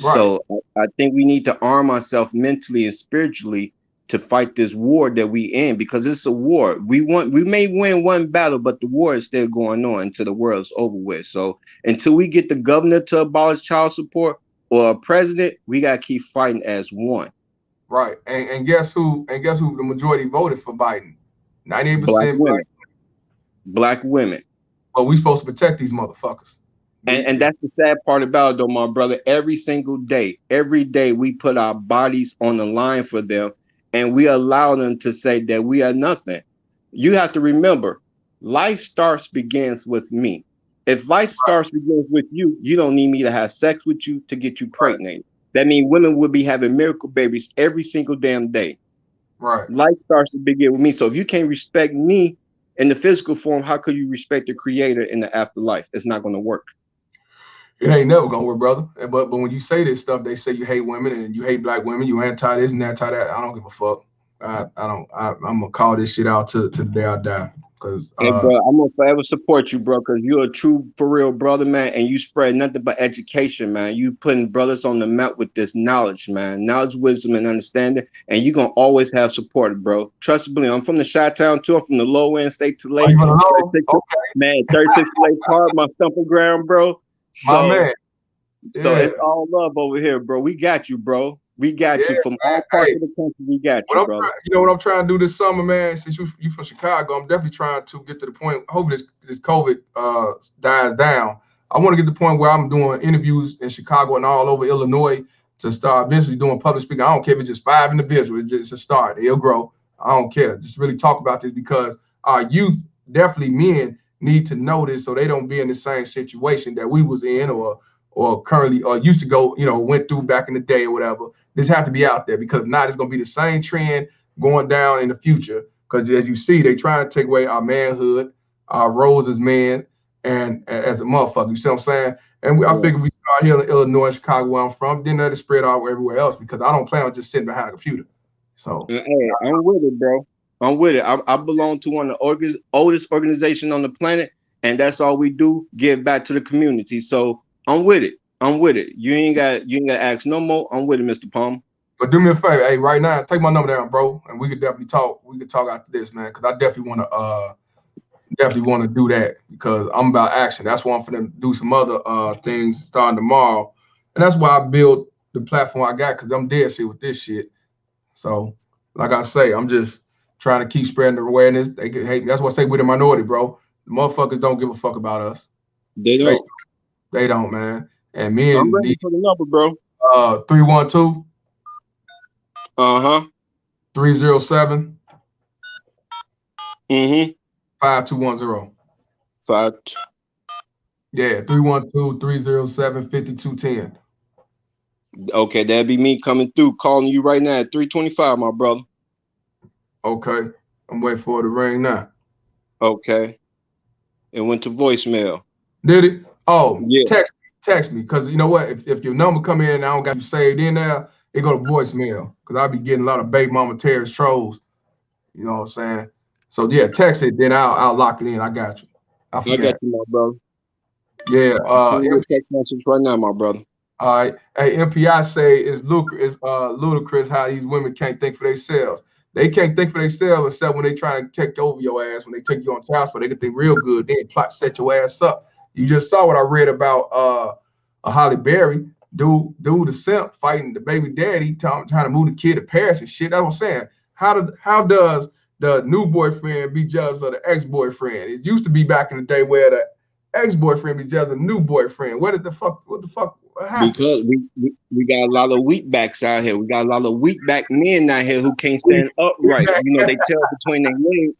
Right. So I think we need to arm ourselves mentally and spiritually to fight this war that we in, because it's a war. We may win one battle, but the war is still going on until the world's over with. So until we get the governor to abolish child support or a president, we gotta keep fighting as one. Right. And guess who? And guess who? The majority voted for Biden. 98% Black black. women. Black women. But we supposed to protect these motherfuckers. And that's the sad part about it, though, my brother. Every single day, every day, we put our bodies on the line for them, and we allow them to say that we are nothing. You have to remember, life begins with me. If life begins with you, you don't need me to have sex with you to get you pregnant. That means women will be having miracle babies every single damn day. Right. Life starts to begin with me. So if you can't respect me in the physical form, how could you respect the creator in the afterlife? It's not going to work. It ain't never gonna work, brother. But when you say this stuff, they say you hate women and you hate black women, you anti this and anti that. I don't give a fuck. I'm gonna call this shit out to the day I die. Cause Hey, bro, I'm gonna forever support you, bro, because you're a true, for real brother, man, and you spread nothing but education, man. You putting brothers on the map with this knowledge, man, knowledge, wisdom, and understanding, and you're gonna always have support, bro. Trust me, I'm from the Chi-Town too. I'm from the low end, state to lake. Man, 36 Lake Park, my stumping ground, bro. My man. So it's all love over here, bro. We got you, bro. We got you from all parts of the country. We got you, bro. You know what I'm trying to do this summer, man? Since you from Chicago, I'm definitely trying to get to the point. Hopefully this COVID dies down. I want to get to the point where I'm doing interviews in Chicago and all over Illinois to start eventually doing public speaking. I don't care if it's just 5 individuals. It's just a start. It'll grow. I don't care. Just really talk about this because our youth, definitely men, need to know this so they don't be in the same situation that we was in or currently or used to go, went through back in the day or whatever. This has to be out there because if not, it's going to be the same trend going down in the future. Because as you see, they trying to take away our manhood, our roles as men, and as a motherfucker. You see what I'm saying? And I figure we start here in Illinois, Chicago, where I'm from, then let it spread out everywhere else because I don't plan on just sitting behind a computer. So hey, I'm with it, bro. I'm with it. I belong to one of the oldest organizations on the planet, and that's all we do: give back to the community. So I'm with it. I'm with it. You ain't got to ask no more. I'm with it, Mr. Palmer. But do me a favor, hey, right now, take my number down, bro, and we could definitely talk. We could talk after this, man, because I definitely want to do that because I'm about action. That's why I'm finna do some other things starting tomorrow, and that's why I built the platform I got because I'm dead shit with this shit. So, like I say, I'm just trying to keep spreading the awareness. They can hate me. That's why I say we're the minority, bro. The motherfuckers don't give a fuck about us. They don't. They don't, man. And me and I'm ready for the number, bro. 312. 307. 5210. 5. Yeah, 312-307-5210. Okay, that'd be me coming through, calling you right now at 325, my brother. Okay, I'm waiting for it to ring now. Okay, it went to voicemail. Did it? Oh, yeah. Text me, because you know what? If your number come in and I don't got you saved in there, it go to voicemail, because I'll be getting a lot of baby mama terrorist trolls. You know what I'm saying? So yeah, text it, then I'll lock it in. I got you. I forget. I got you, my brother. Yeah. Send you a text message right now, my brother. All right. Hey, MPI say it's ludicrous how these women can't think for themselves. They can't think for themselves except when they try to take over your ass. When they take you on trial, but they can think real good. They plot set your ass up. You just saw what I read about Halle Berry, dude the simp fighting the baby daddy, trying to move the kid to Paris and shit. That's what I'm saying. How does the new boyfriend be jealous of the ex-boyfriend? It used to be back in the day where the ex-boyfriend be jealous of the new boyfriend. What the fuck happened? Because we got a lot of weak backs out here. We got a lot of weak back men out here who can't stand upright. You know, they tell between their legs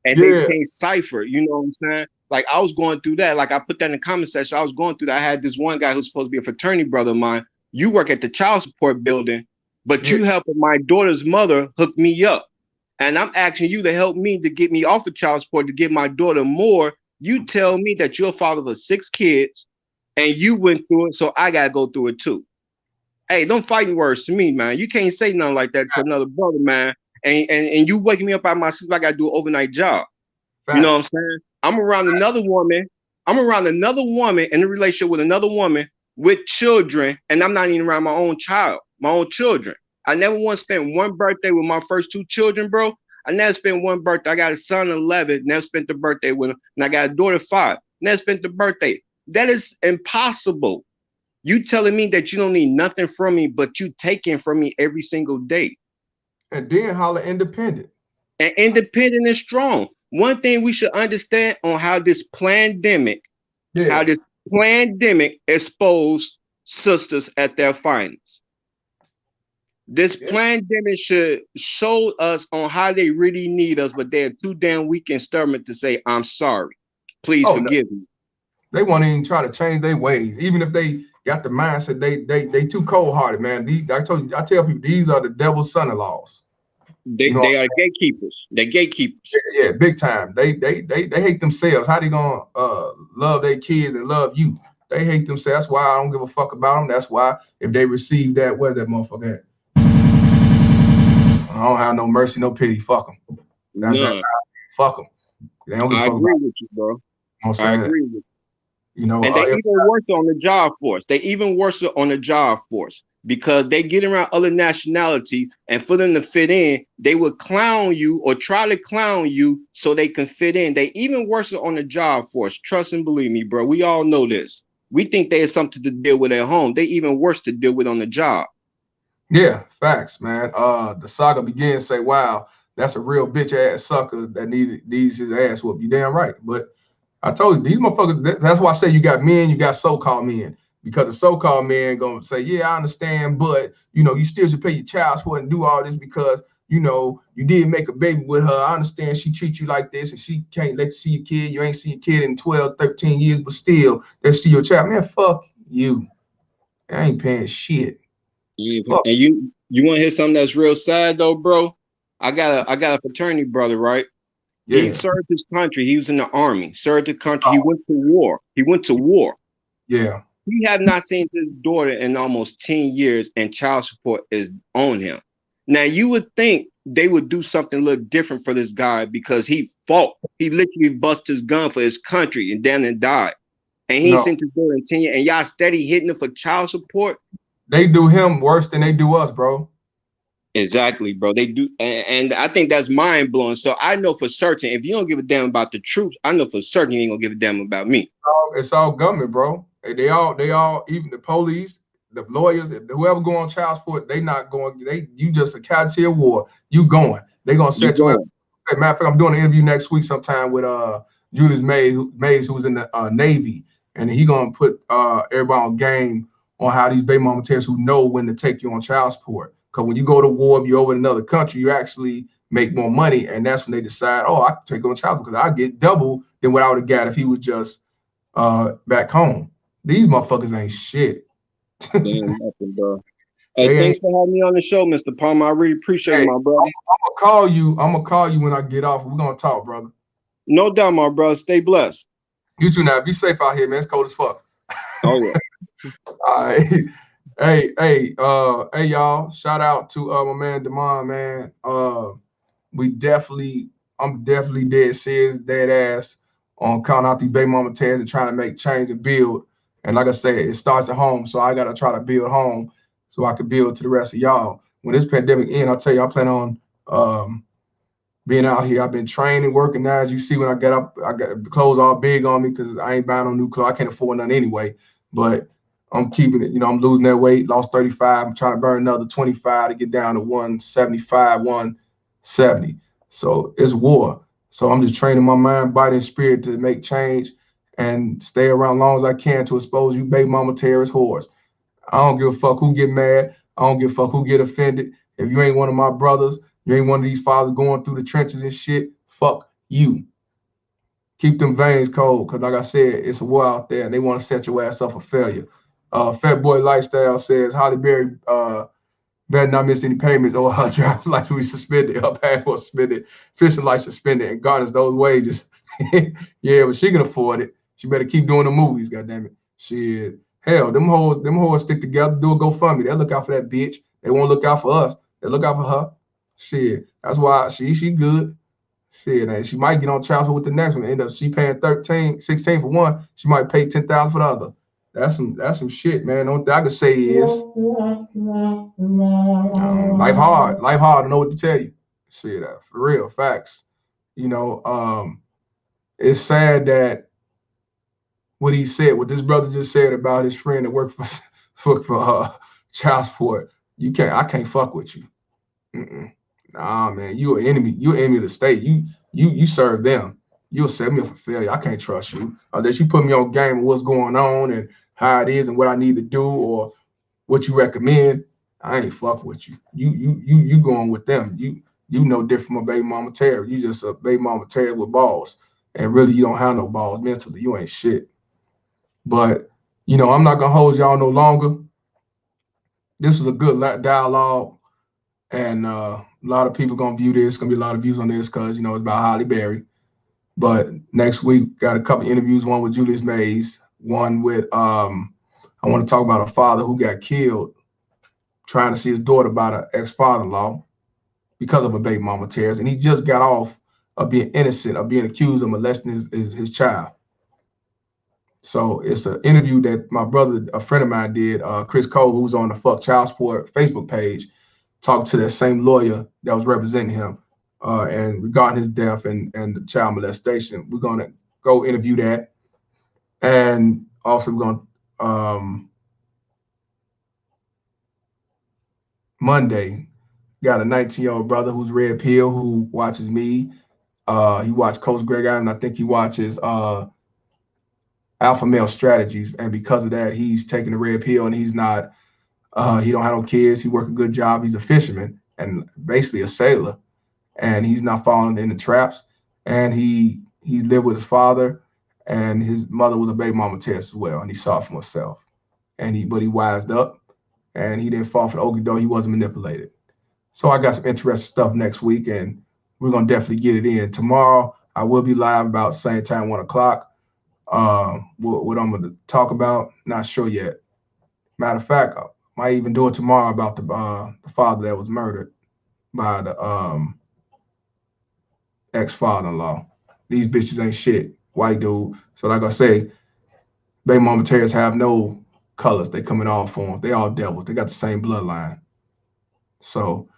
and they can't cipher. You know what I'm saying? Like I was going through that. Like I put that in the comment section. I was going through that. I had this one guy who's supposed to be a fraternity brother of mine you work at the child support building, but Yeah. you helping my daughter's mother hook me up. And I'm asking you to help me to get me off of child support to give my daughter more. You tell me that you're a father of 6 kids and you went through it, so I gotta go through it too. Hey, don't fighting words to me, man. You can't say nothing like that to another brother, man. And you waking me up out of my sleep, I gotta do an overnight job. Fact. You know what I'm saying? I'm around another woman. I'm around another woman in a relationship with another woman with children, and I'm not even around my own child, my own children. I never once spent one birthday with my first 2 children, bro. I never spent one birthday. I got a son 11, never spent the birthday with him, and I got a daughter 5, never spent the birthday. That is impossible. You telling me that you don't need nothing from me, but you taking from me every single day. And then holler independent. And independent and strong. One thing we should understand on how this pandemic exposed sisters at their finest. This pandemic should show us on how they really need us, but they're too damn weak and stubborn to say, I'm sorry. Please forgive me. They won't even try to change their ways. Even if they got the mindset, they too cold-hearted, man. I tell people, these are the devil's son-in-laws. They are gatekeepers. They're gatekeepers. Yeah, big time. They hate themselves. How they gonna love their kids and love you? They hate themselves. That's why I don't give a fuck about them. That's why if they receive that, where's that motherfucker at? I don't have no mercy, no pity. Fuck them. That's fuck them. They don't give a fuck agree with you, bro. I agree with you. You know, and they even worse on the job force. They even worse on the job force because they get around other nationalities, and for them to fit in, they would clown you or try to clown you so they can fit in. They even worse on the job force. Trust and believe me, bro. We all know this. We think they have something to deal with at home. They even worse to deal with on the job. Yeah, facts, man. The saga begins say, wow, that's a real bitch ass sucker that needs his ass whooped. You damn right. But I told you, these motherfuckers, that's why I say you got men, you got so-called men. Because the so-called men gonna say, yeah, I understand, but you know, you still should pay your child support and do all this because you know you did make a baby with her. I understand she treats you like this and she can't let you see your kid. You ain't seen your kid in 12, 13 years, but still, they're still your child. Man, fuck you. I ain't paying shit. And you want to hear something that's real sad though, bro? I got a fraternity brother, right? Yeah. He served his country. He was in the army. Served the country. He went to war. Yeah. He have not seen his daughter in almost 10 years, and child support is on him. Now you would think they would do something a little different for this guy because he fought. He literally busted his gun for his country and then died. And he ain't seen his daughter in 10 years. And y'all steady hitting him for child support. They do him worse than they do us, bro. Exactly, bro. They do, and I think that's mind blowing. So I know for certain, if you don't give a damn about the troops, I know for certain you ain't gonna give a damn about me. It's all government, bro. They all, even the police, the lawyers, whoever go on child support, they not going. You just a casualty of war. You going? They gonna set you up. Hey, matter of fact, I'm doing an interview next week sometime with Julius Mays, who's in the Navy, and he gonna put everybody on game on how these baby mama terrorists who know when to take you on child support. Because when you go to war, if you're over in another country, you actually make more money, and that's when they decide, oh, I can take on child because I get double than what I would have got if he was just back home. These motherfuckers ain't shit. Damn nothing, bro. Hey, thanks for having me on the show, Mr. Palmer. I really appreciate it, my brother. I'm gonna call you when I get off. We're gonna talk, brother. No doubt, my brother. Stay blessed. You too now. Be safe out here, man. It's cold as fuck. Oh yeah. All right. Hey, y'all. Shout out to my man Demond, man. I'm definitely dead serious, dead ass on counting out these baby mama tears and trying to make change and build. And like I said, it starts at home. So I gotta try to build home so I can build to the rest of y'all. When this pandemic ends, I'll tell you, I plan on being out here. I've been training, working now. As you see, when I get up, I got the clothes all big on me because I ain't buying no new clothes. I can't afford none anyway. But I'm keeping it, I'm losing that weight, lost 35. I'm trying to burn another 25 to get down to 175, 170. So it's war. So I'm just training my mind, body, and spirit to make change and stay around as long as I can to expose you baby mama terrorist whores. I don't give a fuck who get mad. I don't give a fuck who get offended. If you ain't one of my brothers, you ain't one of these fathers going through the trenches and shit, fuck you. Keep them veins cold, because like I said, it's a war out there, and they want to set your ass up for failure. Fat Boy Lifestyle says Halle Berry better not miss any payments or her driver's license will be suspended, her passport suspended, fishing license suspended, and garnish those wages. Yeah, but she can afford it. She better keep doing the movies, goddammit. Shit. Hell, them hoes stick together, do a GoFundMe. They'll look out for that bitch. They won't look out for us. They look out for her. Shit. That's why she good. Shit, and she might get on child support with the next one. End up she paying 16 for one. She might pay 10,000 for the other. That's some shit, man. Only thing I can say is life hard. Life hard. I don't know what to tell you. Shit, for real, facts. You know, it's sad that what he said, what this brother just said about his friend that worked for child support. I can't fuck with you. Nah, man, you an enemy. You an enemy of the state. You serve them. You'll set me up for failure. I can't trust you unless you put me on game of what's going on and how it is and what I need to do or what you recommend. I ain't fuck with you. You going with them. You no different from a baby mama Terry. You just a baby mama Terry with balls, and really you don't have no balls mentally. You ain't shit. But you know, I'm not gonna hold y'all no longer. This was a good dialogue. And a lot of people gonna view this. Gonna be a lot of views on this because you know it's about Halle Berry. But next week got a couple interviews. One with Julius Mays. One with I want to talk about a father who got killed trying to see his daughter by an ex-father-in-law because of a baby mama tears, and he just got off of being innocent of being accused of molesting his child. So it's an interview that my brother, a friend of mine, did. Chris Cole, who's on the Fuck Child Support Facebook page, talked to that same lawyer that was representing him and regarding his death and the child molestation. We're going to go interview that. And also we're going to, Monday, got a 19-year-old brother who's red pill who watches me. He watched Coach Greg Allen. I think he watches Alpha Male Strategies. And because of that, he's taking the red pill and he's not, he don't have no kids. He work a good job. He's a fisherman and basically a sailor. And he's not falling in the traps. And he lived with his father, and his mother was a baby mama test as well. And he saw it for himself. But he wised up, and he didn't fall for the okie doke. He wasn't manipulated. So I got some interesting stuff next week, and we're gonna definitely get it in. Tomorrow I will be live about same time, 1 o'clock. What I'm gonna talk about, not sure yet. Matter of fact, I might even do it tomorrow about the father that was murdered by the ex-father-in-law. These bitches ain't shit. White dude. So like I say, baby mama terriers have no colors. They come in all forms. They all devils. They got the same bloodline. So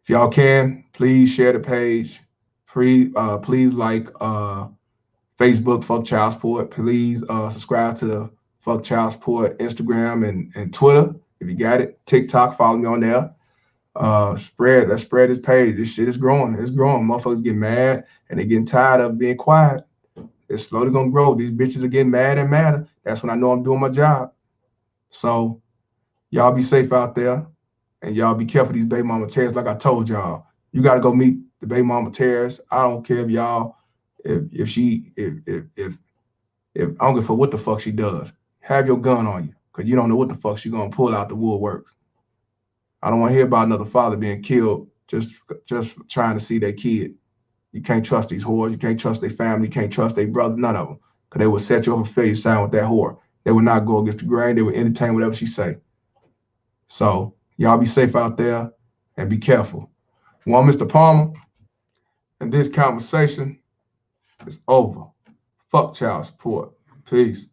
if y'all can, please share the page. Please like Facebook, Fuck Child Support. Please subscribe to the Fuck Child Support Instagram and Twitter if you got it. TikTok, follow me on there. Spread this page. This shit is growing. It's growing. Motherfuckers get mad and they getting tired of being quiet. It's slowly gonna grow. These bitches are getting mad and madder. That's when I know I'm doing my job. So y'all be safe out there, and y'all be careful of these baby mama tears. Like I told y'all, you gotta go meet the baby mama tears. I don't care if y'all, if I don't give a fuck what the fuck she does. Have your gun on you, cause you don't know what the fuck she gonna pull out the woodworks. I don't want to hear about another father being killed just trying to see their kid. You can't trust these whores. You can't trust their family. You can't trust their brothers. None of them, because they will set you up for failure. Sign with that whore. They will not go against the grain. They will entertain whatever she say. So y'all be safe out there and be careful. One Mr. Palmer, and this conversation is over. Fuck child support. Peace.